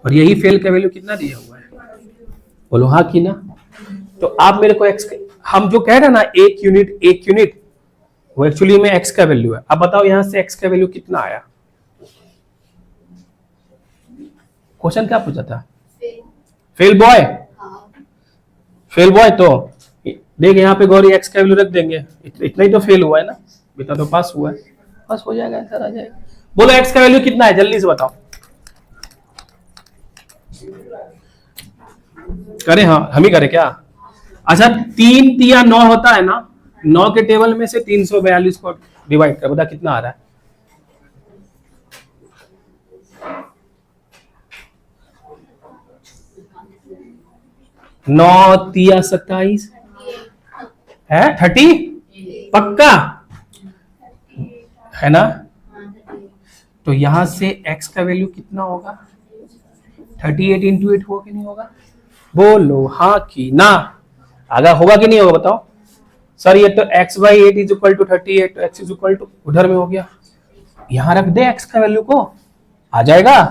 और यही फेल का वैल्यू कितना दिया हुआ है? बोलो हाँ कि ना? तो आप मेरे को x, हम जो कह रहे हैं ना, एक यूनिट, वो एक्चुअली में x का वैल्यू है। अब बताओ यहां से x का वैल्यू कितना आया? क्वेश्चन क्या पूछा था? Fail boy. फेल बॉय, तो देख यहाँ पे गौरी x का वैल्यू रख देंगे, इतना ही तो फेल हुआ है ना, इतना तो पास हुआ है, पास हो जाएगा, आंसर आ जाएगा। बोलो x का वैल्यू कितना है, जल्दी से बताओ। करें? हाँ हम ही करें क्या? अच्छा, 3 या 9 होता है ना, 9 के टेबल में से 342 को डिवाइड कर, बता कितना आ रहा है? नौ 27 है, 30 पक्का है ना? तो यहां से x का वैल्यू कितना होगा? 38 इंटू 8 होगा कि नहीं होगा? बोलो हाँ कि ना? अगर होगा कि नहीं होगा बताओ। सर ये तो x/8 इज इक्वल टू 38, तो x इज इक्वल टू उधर में हो गया, यहां रख दे x का वैल्यू को, आ जाएगा।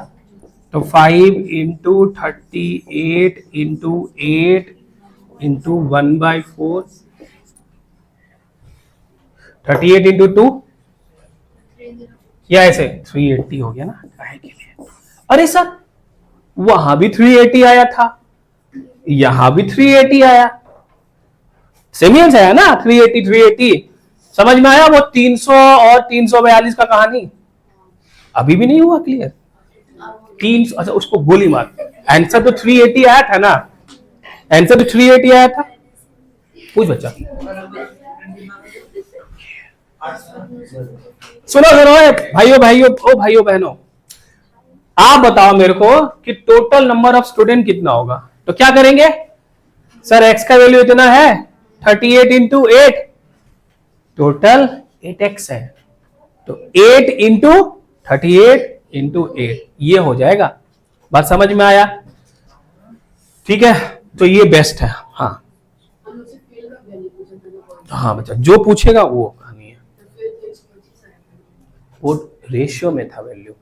तो 5 इंटू 38 इंटू 8 इंटू 1/4, 38 इंटू 2 या ऐसे 380 हो गया ना, काहे के लिए। अरे सर वहां भी 380 आया था, यहां भी 380 आया, सेम ही आंसर है ना, 380 380। समझ में आया वो 300 और 342 का कहानी? अभी भी नहीं हुआ क्लियर? 300, अच्छा उसको गोली मार। आंसर तो 380 आया था ना, आंसर तो 380 आया था। पूछ बच्चा। सुनो सुनो भाइयों भाइयों, ओ भाइयों बहनों, आप बताओ मेरे को कि टोटल नंबर ऑफ स्टूडेंट कितना होगा। तो क्या करेंगे सर, एक्स का वैल्यू इतना है, 38 इंटू 8, टोटल 8x है, तो 8 इंटू 38 इंटू 8 ये हो जाएगा। बात समझ में आया? ठीक है, तो ये बेस्ट है। हाँ हाँ बच्चा, जो पूछेगा वो कहानी है। वो रेशियो में था वैल्यू,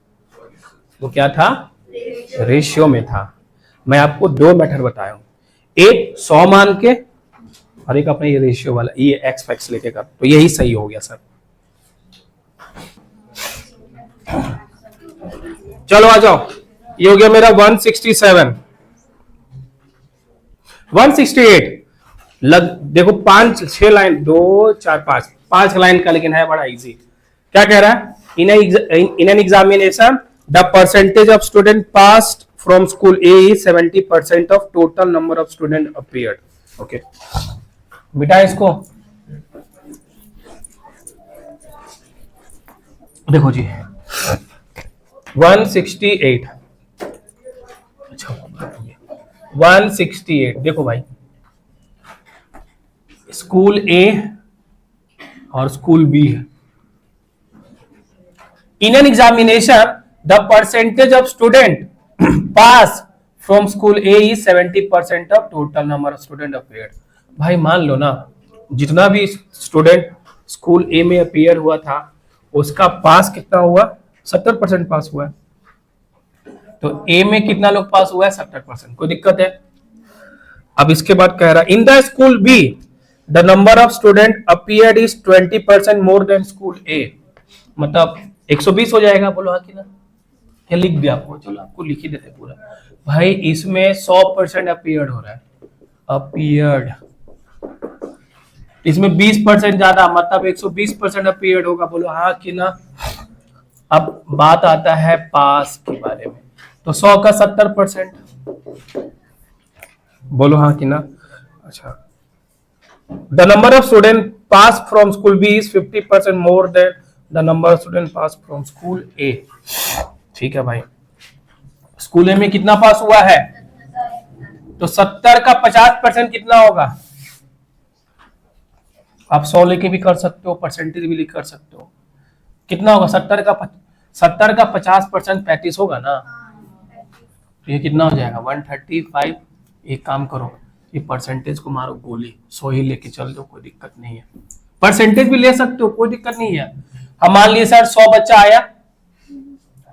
वो क्या था, रेशियो में था। मैं आपको दो मेथड बताया हूं, एक 100 मान के और एक अपना ये रेशियो वाला, ये एक्स फैक्स लेके कर, तो यही सही हो गया सर। चलो आ जाओ, ये हो गया मेरा 167 168। देखो 5-6 लाइन, 2 4 5 लाइन का, लेकिन है बड़ा इजी। क्या कह रहा है, in an examination the percentage of student passed from school A is 70% of total number of student appeared. Okay बेटा, इसको देखो जी 168, अच्छा 168, देखो भाई स्कूल ए और स्कूल बी है। In an examination the percentage of student pass from school A is 70% of total number of student appeared. भाई मान लो ना, जितना भी स्टूडेंट स्कूल ए में अपीयर हुआ था उसका पास कितना हुआ, 70% पास हुआ है। तो ए में कितना लोग पास हुआ है, 70%। कोई दिक्कत है? अब इसके बाद कह रहा है in the school B the number of student appeared is 20% more than school A. मतलब 120 हो जाएगा, बोलो हाँ कि ना? क्या लिख दिया आपको? चलो आपको लिख ही देते पूरा। भाई इसमें 100% अपीयर्ड हो रहा है, अपीयर्ड। इसमें 20% ज्यादा, मतलब 120% अपीयर्ड होगा, बोलो हाँ कि ना? अब बात आता है पास के बारे में, तो 100 का 70%, बोलो हाँ कि ना? अच्छा, the number of student pass from school B is 50% more than the number of student pass from school A. ठीक है भाई, स्कूल ए में कितना पास हुआ है, तो 70 का 50% कितना होगा? आप 100 लेके भी कर सकते हो, परसेंटेज भी लिख कर सकते हो। कितना होगा 70 का 50% 35 होगा ना, तो ये कितना हो जाएगा 135। एक काम करो, ये परसेंटेज को मारो गोली, 100 ही लेके चल दो, कोई दिक्कत नहीं है। परसेंटेज भी ले सकते हो, कोई दिक्कत नहीं है। हम मान लिए सर 100 बच्चा आया,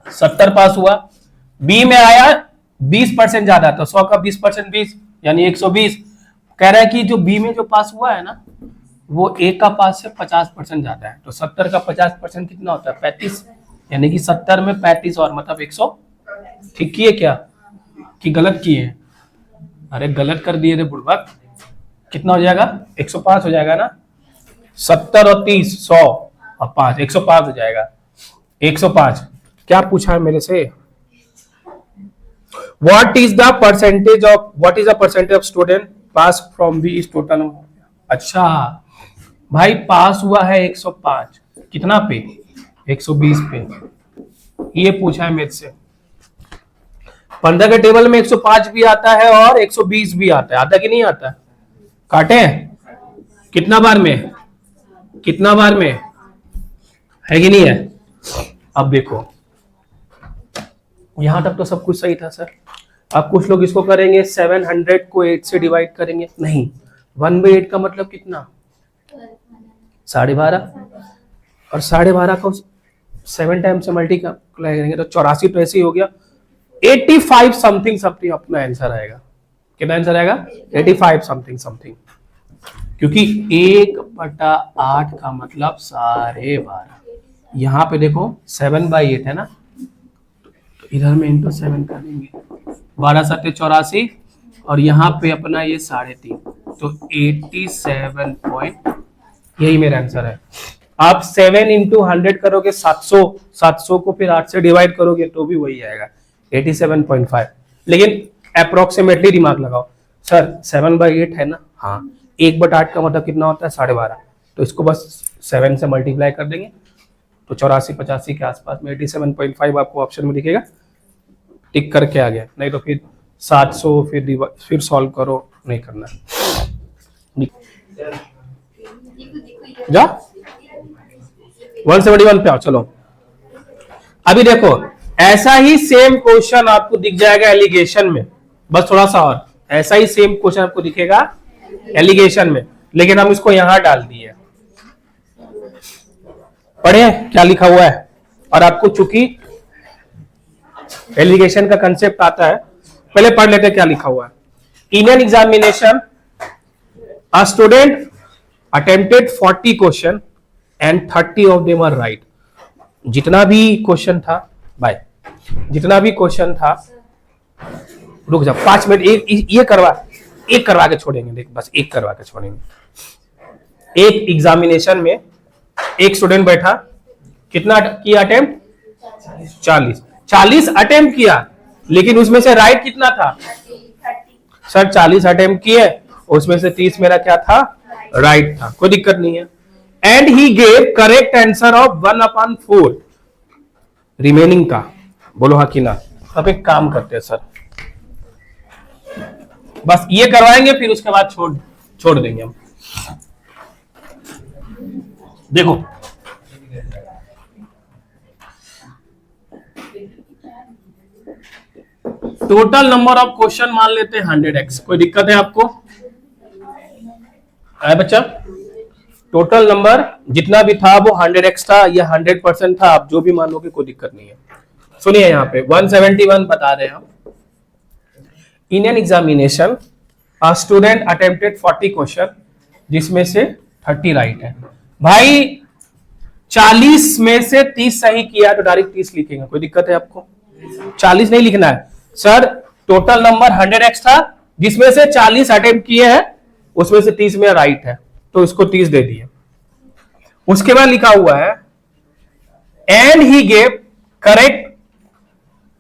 70 पास हुआ। बी में आया 20% ज्यादा, तो 100 का 20% 20 यानी 120। कह रहा है कि जो बी में जो पास हुआ है ना, वो ए का पास से 50% ज्यादा है, तो 70 का 50% कितना होता है 35, यानी कि 70 में 35 और मतलब 100। ठीक किए क्या कि गलत किए? अरे गलत कर दिए रे बुड़बक। कितना हो जाएगा 105 हो जाएगा ना, 70 और 30 100 और 5 105 हो जाएगा। 105 क्या पूछा है मेरे से, what is the percentage of student pass from B is total. अच्छा भाई पास हुआ है 105, कितना पे 120 पे, ये पूछा है मेरे से। 15 के टेबल में 105 भी आता है और 120 भी आता है, आता कि नहीं आता? काटे कितना बार में, कितना बार में है कि नहीं है? अब देखो यहां तक तो सब कुछ सही था सर। अब कुछ लोग इसको करेंगे 700 को 8 से डिवाइड करेंगे, नहीं 1/8 का मतलब कितना 12.5, और 12.5 को 7 टाइम से मल्टीप्लाई करेंगे तो 84 तो ऐसे ही हो गया। 85 समथिंग समथिंग अपना आंसर आएगा। कितना आंसर आएगा? 85 समथिंग समथिंग, क्योंकि 1/8 का मतलब 12.5। यहाँ पे देखो 7/8 है ना, तो इधर में इंटू 7 कर देंगे, 12 7 84, और यहाँ पे अपना ये 3.5, तो 87 पॉइंट, यही मेरा आंसर है। आप 7 इंटू 100 करोगे 700, 700 को फिर 8 से डिवाइड करोगे तो भी वही आएगा 87.5। लेकिन अप्रोक्सीमेटली दिमाग लगाओ, सर 7/8 है ना, हाँ 1/8 का मतलब कितना होता है? 12.5, तो इसको बस 7 से मल्टीप्लाई कर देंगे तो 84-85 के आसपास में 87.5 आपको ऑप्शन में दिखेगा। टिक करके आ गया, नहीं तो फिर 700 फिर सॉल्व करो, नहीं करना। जा 171 पे आओ, चलो। अभी देखो ऐसा ही सेम क्वेश्चन आपको दिख जाएगा एलिगेशन में, बस थोड़ा सा और ऐसा ही सेम क्वेश्चन आपको दिखेगा एलिगेशन में, लेकिन हम इसको यहां डाल दिए। पढ़े क्या लिखा हुआ है, और आपको चूंकि एलिगेशन का कंसेप्ट आता है, पहले पढ़ लेते क्या लिखा हुआ है। In an examination a student attempted 40 question and 30 of them are right. जितना भी क्वेश्चन था भाई, जितना भी क्वेश्चन था, रुक जा 5 मिनट, एक करवा के छोड़ेंगे, देख बस एक करवा के छोड़ेंगे। एक एग्जामिनेशन में एक स्टूडेंट बैठा, कितना किया अटेम्प्ट? 40 अटेम्प्ट किया, लेकिन उसमें से राइट कितना था? सर 40 अटेम्प्ट किए, उसमें से 30 मेरा क्या था? राइट था, कोई दिक्कत नहीं है। And he gave correct answer of 1/4 remaining का। बोलो हाँ कि ना? अब एक काम करते हैं सर, बस ये करवाएंगे, फिर उसके बाद छोड़ देंगे हम। देखो टोटल नंबर ऑफ क्वेश्चन मान लेते हैं 100x। कोई दिक्कत है आपको? है बच्चा? टोटल नंबर जितना भी था वो 100x था या 100% था, आप जो भी मान लोगे कोई दिक्कत नहीं है। सुनिए यहाँ पे 171 बता रहे हैं हम। इन an examination a student attempted 40 question, जिसमें से 30 राइट है। भाई 40 में से 30 सही किया तो डायरेक्ट 30 लिखेंगे, कोई दिक्कत है आपको? 40 नहीं लिखना है सर, टोटल नंबर 100x था, जिसमें से 40 अटेम्प्ट किए हैं, उसमें से 30 में राइट है, तो इसको 30 दे दिए। उसके बाद लिखा हुआ है and he gave correct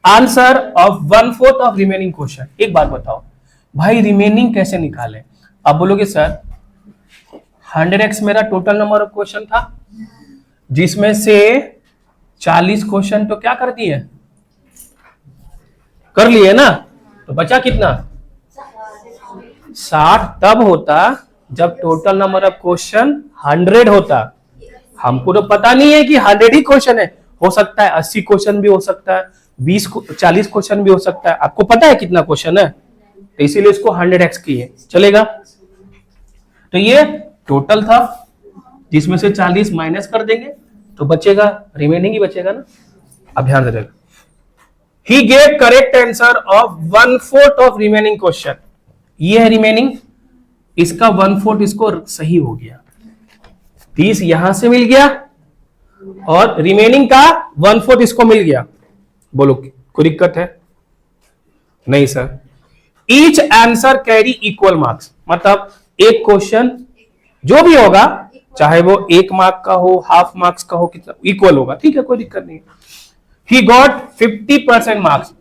answer of 1/4 of remaining question. एक बात बताओ भाई, रिमेनिंग कैसे निकाले? आप बोलोगे सर 100x मेरा टोटल नंबर ऑफ क्वेश्चन था, जिसमें से 40 क्वेश्चन तो क्या कर दिए? कर लिए ना, तो बचा कितना? 60 तब होता जब टोटल नंबर ऑफ क्वेश्चन 100 होता। हमको तो पता नहीं है कि 100 ही क्वेश्चन है, हो सकता है 80 क्वेश्चन भी हो सकता है, 40 क्वेश्चन भी हो सकता है। आपको पता है कितना क्वेश्चन है? तो इसीलिए इसको 100x किए, चलेगा? तो ये टोटल था, जिसमें से 40 माइनस कर देंगे तो बचेगा, रिमेनिंग ही बचेगा ना। अब ध्यान से देखो, he gave correct answer of 1/4 of remaining question. ये है रिमेनिंग, इसका 1/4 इसको सही हो गया, 30 यहां से मिल गया और रिमेनिंग का 1/4 इसको मिल गया। बोलो कोई दिक्कत है? नहीं sir. Each answer carry equal marks, मतलब एक क्वेश्चन जो भी होगा, चाहे वो 1 मार्क का हो, हाफ मार्क्स का हो, कितना इक्वल होगा, ठीक है, कोई दिक्कत नहीं। ही गॉट 50% मार्क्स,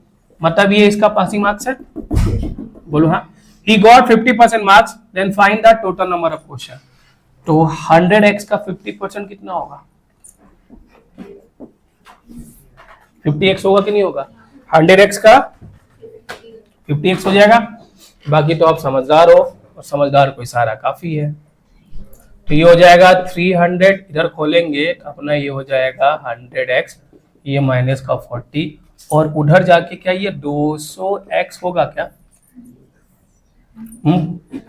मतलब ये इसका पासिंग मार्क्स है। बोलो हाँ। He got 50% marks, then find the total number of question. तो 100x का 50% कितना होगा? 50x होगा कि नहीं होगा? 100x का 50x हो जाएगा। बाकी तो आप समझदार हो, और समझदार को इशारा काफी है। तो ये हो जाएगा 300, इधर खोलेंगे तो अपना ये हो जाएगा 100x, ये माइनस का 40, और उधर जाके क्या ये 200x होगा क्या?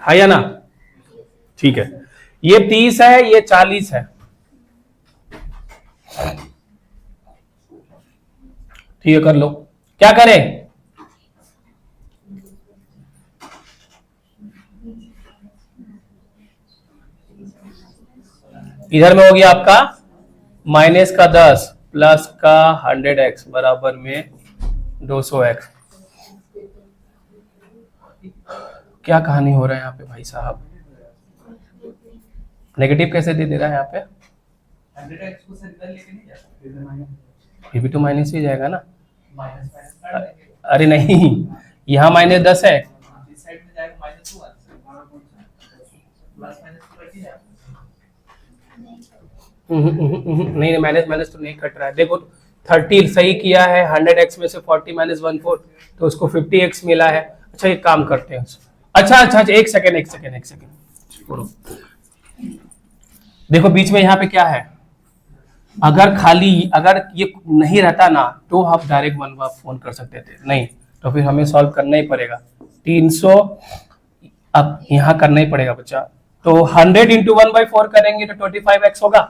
है या ना? ठीक है, ये 30 है, ये 40 है, ठीक है, कर लो। क्या करें? इधर में हो गया आपका माइनस का 10 प्लस का 100x बराबर में 200x। क्या कहानी हो रहा है यहाँ पे भाई साहब? नेगेटिव कैसे दे दे रहा है यहाँ पे? 100x को सर इधर लेके नहीं जाता, ये भी तो माइनस ही जाएगा ना। अरे नहीं, यहाँ माइनस 10 है, इस साइड में जाएगा -2 आ प्लस माइनस तो बैठ ही जाएगा। नहीं माइनस माइनस तो नहीं कट रहा है। देखो 30 सही किया है, 100x में से 40 माइनस 1/4 तो उसको 50x मिला है। अच्छा एक काम करते हैं। अच्छा, एक सेकेंड छोड़ो। देखो बीच में यहाँ पे क्या है, अगर ये नहीं रहता ना तो आप डायरेक्ट 1 बार फोन कर सकते थे, नहीं तो फिर हमें सॉल्व करना ही पड़ेगा। 300 अब यहाँ करना ही पड़ेगा बच्चा। तो 100 इंटू 1/4 करेंगे तो 25x होगा,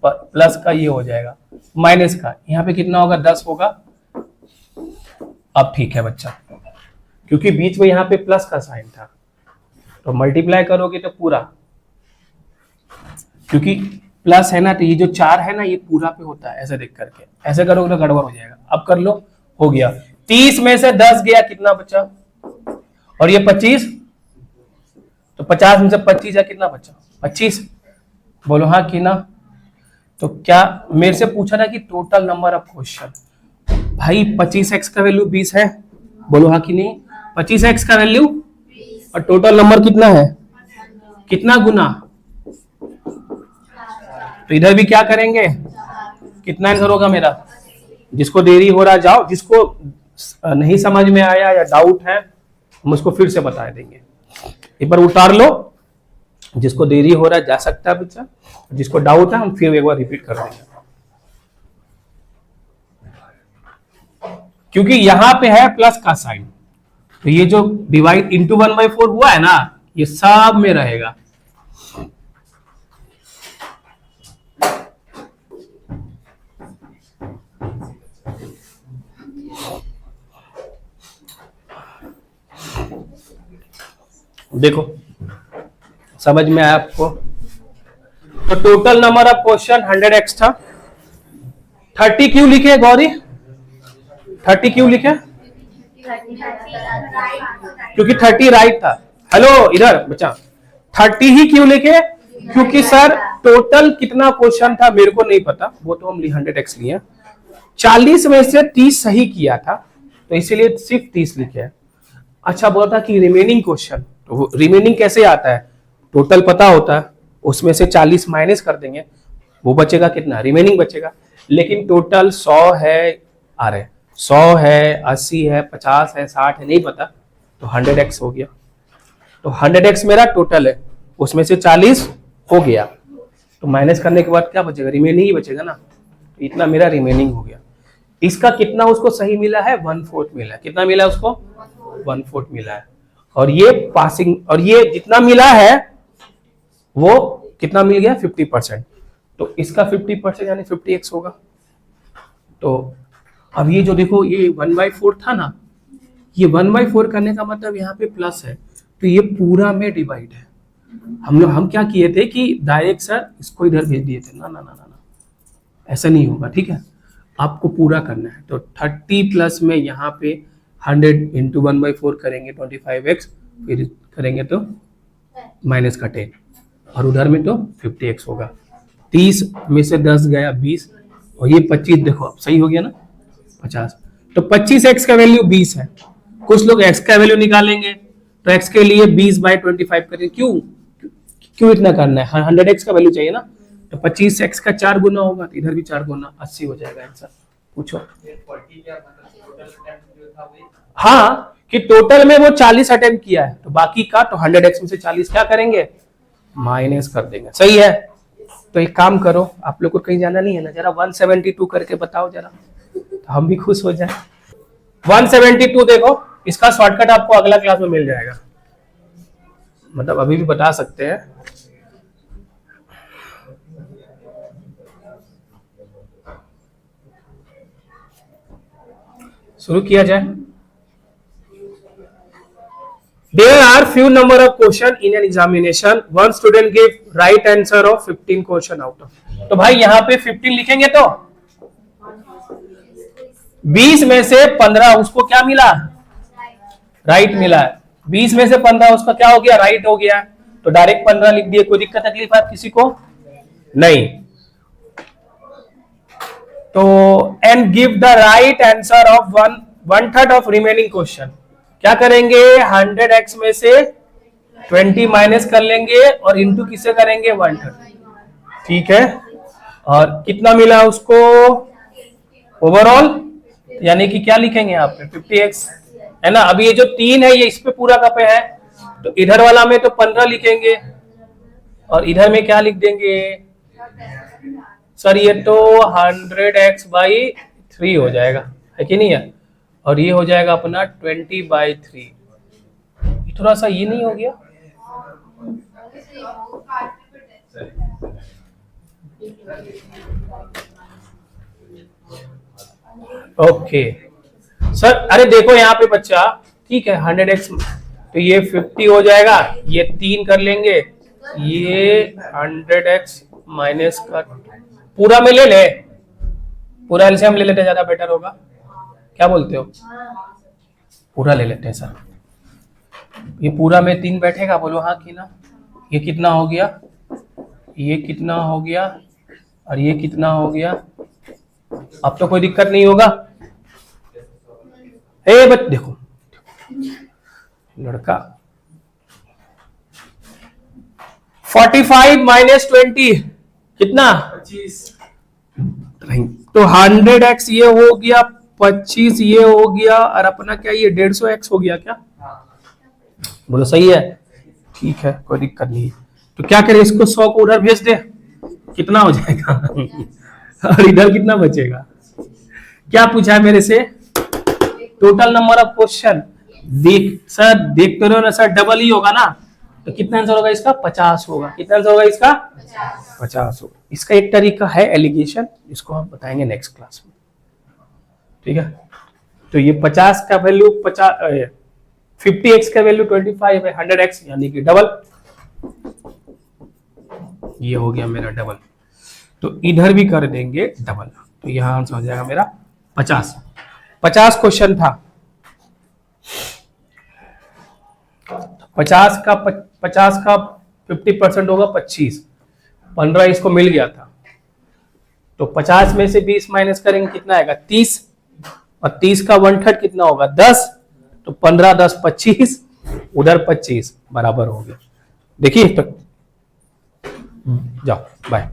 प्लस का ये हो जाएगा, माइनस का यहाँ पे कितना होगा 10 होगा। अब ठीक है बच्चा, क्योंकि बीच में यहाँ पे प्लस का साइन था तो मल्टीप्लाई करोगे तो पूरा, क्योंकि प्लस है ना तो ये जो 4 है ना ये पूरा पे होता है, ऐसे देख करके ऐसे करोगे तो गड़बड़ हो जाएगा। अब कर लो, हो गया। 30 में से 10 गया, कितना बचा? और ये 25 तो 50 में से 25 या कितना बचा? 25। बोलो हाँ कि ना। तो क्या मेरे से पूछा था कि टोटल नंबर ऑफ क्वेश्चन, भाई 25x का वैल्यू 20 है, बोलो हाँ कि नहीं। 25x का वैल्यू और टोटल नंबर कितना है, कितना गुना? तो इधर भी क्या करेंगे, कितना आंसर होगा मेरा? जिसको देरी हो रहा जाओ, जिसको नहीं समझ में आया या डाउट है हम उसको फिर से बता देंगे। एक बार उतार लो, जिसको देरी हो रहा है जा सकता है बच्चा, जिसको डाउट है हम फिर एक बार रिपीट कर देंगे। क्योंकि यहां पे है प्लस का साइन, तो ये जो डिवाइड इंटू 1/4 हुआ है ना ये सब में रहेगा। देखो समझ में आया आपको? तो total number of question 100x था। 30 क्यों लिखे गौरी? 30 क्यों लिखे? क्योंकि 30 राइट था। हेलो इधर बच्चा, 30 ही क्यों लिखे? क्योंकि सर टोटल कितना क्वेश्चन था मेरे को नहीं पता, वो तो हम 100x लिए, 40 में से 30 सही किया था तो इसीलिए सिर्फ 30 लिखे हैं। अच्छा बोला था कि रिमेनिंग क्वेश्चन, तो रिमेनिंग कैसे आता है? टोटल पता होता है, उसमें से 40 माइनस कर देंगे, वो बचेगा कितना? रिमेनिंग बचेगा। लेकिन टोटल 100 है, आ रहे 100 है, 80 है, 50 है, 60 है, नहीं पता, तो 100x हो गया। तो 100x मेरा टोटल है, उसमें से 40 हो गया, तो माइनस करने के बाद क्या बचेगा? रिमेनिंग ही बचेगा ना। तो इतना मेरा रिमेनिंग हो गया। इसका कितना उसको सही मिला है? 1/4 मिला है। कितना मिला है उसको? 1/4 मिला है। और ये पासिंग, और ये जितना मिला है वो कितना मिल गया? 50%। तो इसका 50% यानी 50x होगा। तो अब ये जो देखो ये 1/4 था ना, ये 1/4 करने का मतलब यहाँ पे प्लस है, तो ये पूरा में डिवाइड है। हम क्या किए थे कि डायरेक्ट सर इसको इधर भेज दिए थे, ना ना ना ना ना, ऐसा नहीं होगा, ठीक है? आपको पूरा करना है। तो 30 प्लस में यहाँ पे 100 इंटू 1/4 करेंगे 25x, फिर करेंगे तो माइनस का 10, और उधर में तो 50x होगा। 30 में से 10 गया 20, और ये 25 देखो अब सही हो गया ना, 50। तो 25x का वैल्यू 20 है। कुछ लोग x का वैल्यू निकालेंगे तो x के लिए 20/25 करेंगे। क्यों इतना करना है? 100x का वैल्यू चाहिए ना, तो 25x का 4 गुना होगा, तो इधर भी 4 गुना, 80 हो जाएगा आंसर। पूछो। ये 40 क्या मतलब टोटल अटेम्प्ट जो था वो? हाँ, कि टोटल में वो 40 अटेम्प्ट किया है, तो बाकी का तो 100x में से 40 क्या करेंगे? माइनस कर देंगे। सही है? तो एक काम करो, आप लोग को कहीं जाना नहीं है ना, जरा 172 करके बताओ जरा, तो हम भी खुश हो जाए। 172 देखो, इसका शॉर्टकट आपको अगला क्लास में मिल जाएगा, मतलब अभी भी बता सकते हैं। शुरू किया जाए। There are few number of question in an examination. One student gave right answer of 15 question out of. तो भाई यहाँ पे 15 लिखेंगे तो 20 में से 15 उसको क्या मिला, राइट मिला है। 20 में से 15 उसका क्या हो गया, राइट हो गया। तो डायरेक्ट 15 लिख दिए। कोई दिक्कत तकलीफ है किसी को? नहीं। तो and give the right answer of one third of remaining question. क्या करेंगे, 100x में से 20 माइनस कर लेंगे और इंटू किसे करेंगे, 1/3। ठीक है, और कितना मिला उसको ओवरऑल, यानी कि क्या लिखेंगे यहाँ पे 50x है ना। अभी ये जो 3 है ये इस पे पूरा का पे है, तो इधर वाला में तो 15 लिखेंगे और इधर में क्या लिख देंगे सर, ये तो 100x/3 हो जाएगा, है कि नहीं है। और ये हो जाएगा अपना 20/3। थोड़ा सा ये नहीं हो गया, ओके सर। अरे देखो यहाँ पे बच्चा, ठीक है 100x तो ये 50 हो जाएगा, ये 3 कर लेंगे, ये 100x माइनस का पूरा में ले ले, पूरा एलसीएम ले लेते ज्यादा बेटर होगा। क्या बोलते हो, पूरा ले लेते हैं सर। ये पूरा में 3 बैठेगा, बोलो हाँ कि ना। ये कितना हो गया, ये कितना हो गया और ये कितना हो गया। अब तो कोई दिक्कत नहीं होगा। ए बच देखो लड़का 45 माइनस 20 कितना 25। तो 100x ये हो गया, 25 ये हो गया, और अपना क्या ये 150x हो गया क्या, बोलो सही है। ठीक है, कोई दिक्कत नहीं। तो क्या करें, इसको 100 को उधर भेज दे, कितना हो जाएगा और इधर कितना बचेगा। क्या पूछा है मेरे से, टोटल नंबर ऑफ क्वेश्चन। देख सर, देखते रहो ना सर, डबल ही होगा ना, तो कितना आंसर होगा इसका, 50 होगा। कितना आंसर होगा इसका, 50 होगा। इसका एक तरीका है एलिगेशन, इसको हम बताएंगे नेक्स्ट क्लास में, ठीक है। तो ये 50 का वैल्यू 50x का वैल्यू 25 है, 100x यानी कि डबल। ये हो गया मेरा डबल, तो इधर भी कर देंगे डबल, तो यहां आंसर हो जाएगा मेरा 50। 50 क्वेश्चन था, 50 का 50% होगा 25, 15 इसको मिल गया था। तो 50 में से 20 माइनस करेंगे, कितना आएगा 30, और 30 का 1/3 कितना होगा 10। तो 15 10 25, उधर 25 बराबर हो गया। देखिए तो जाओ बाय।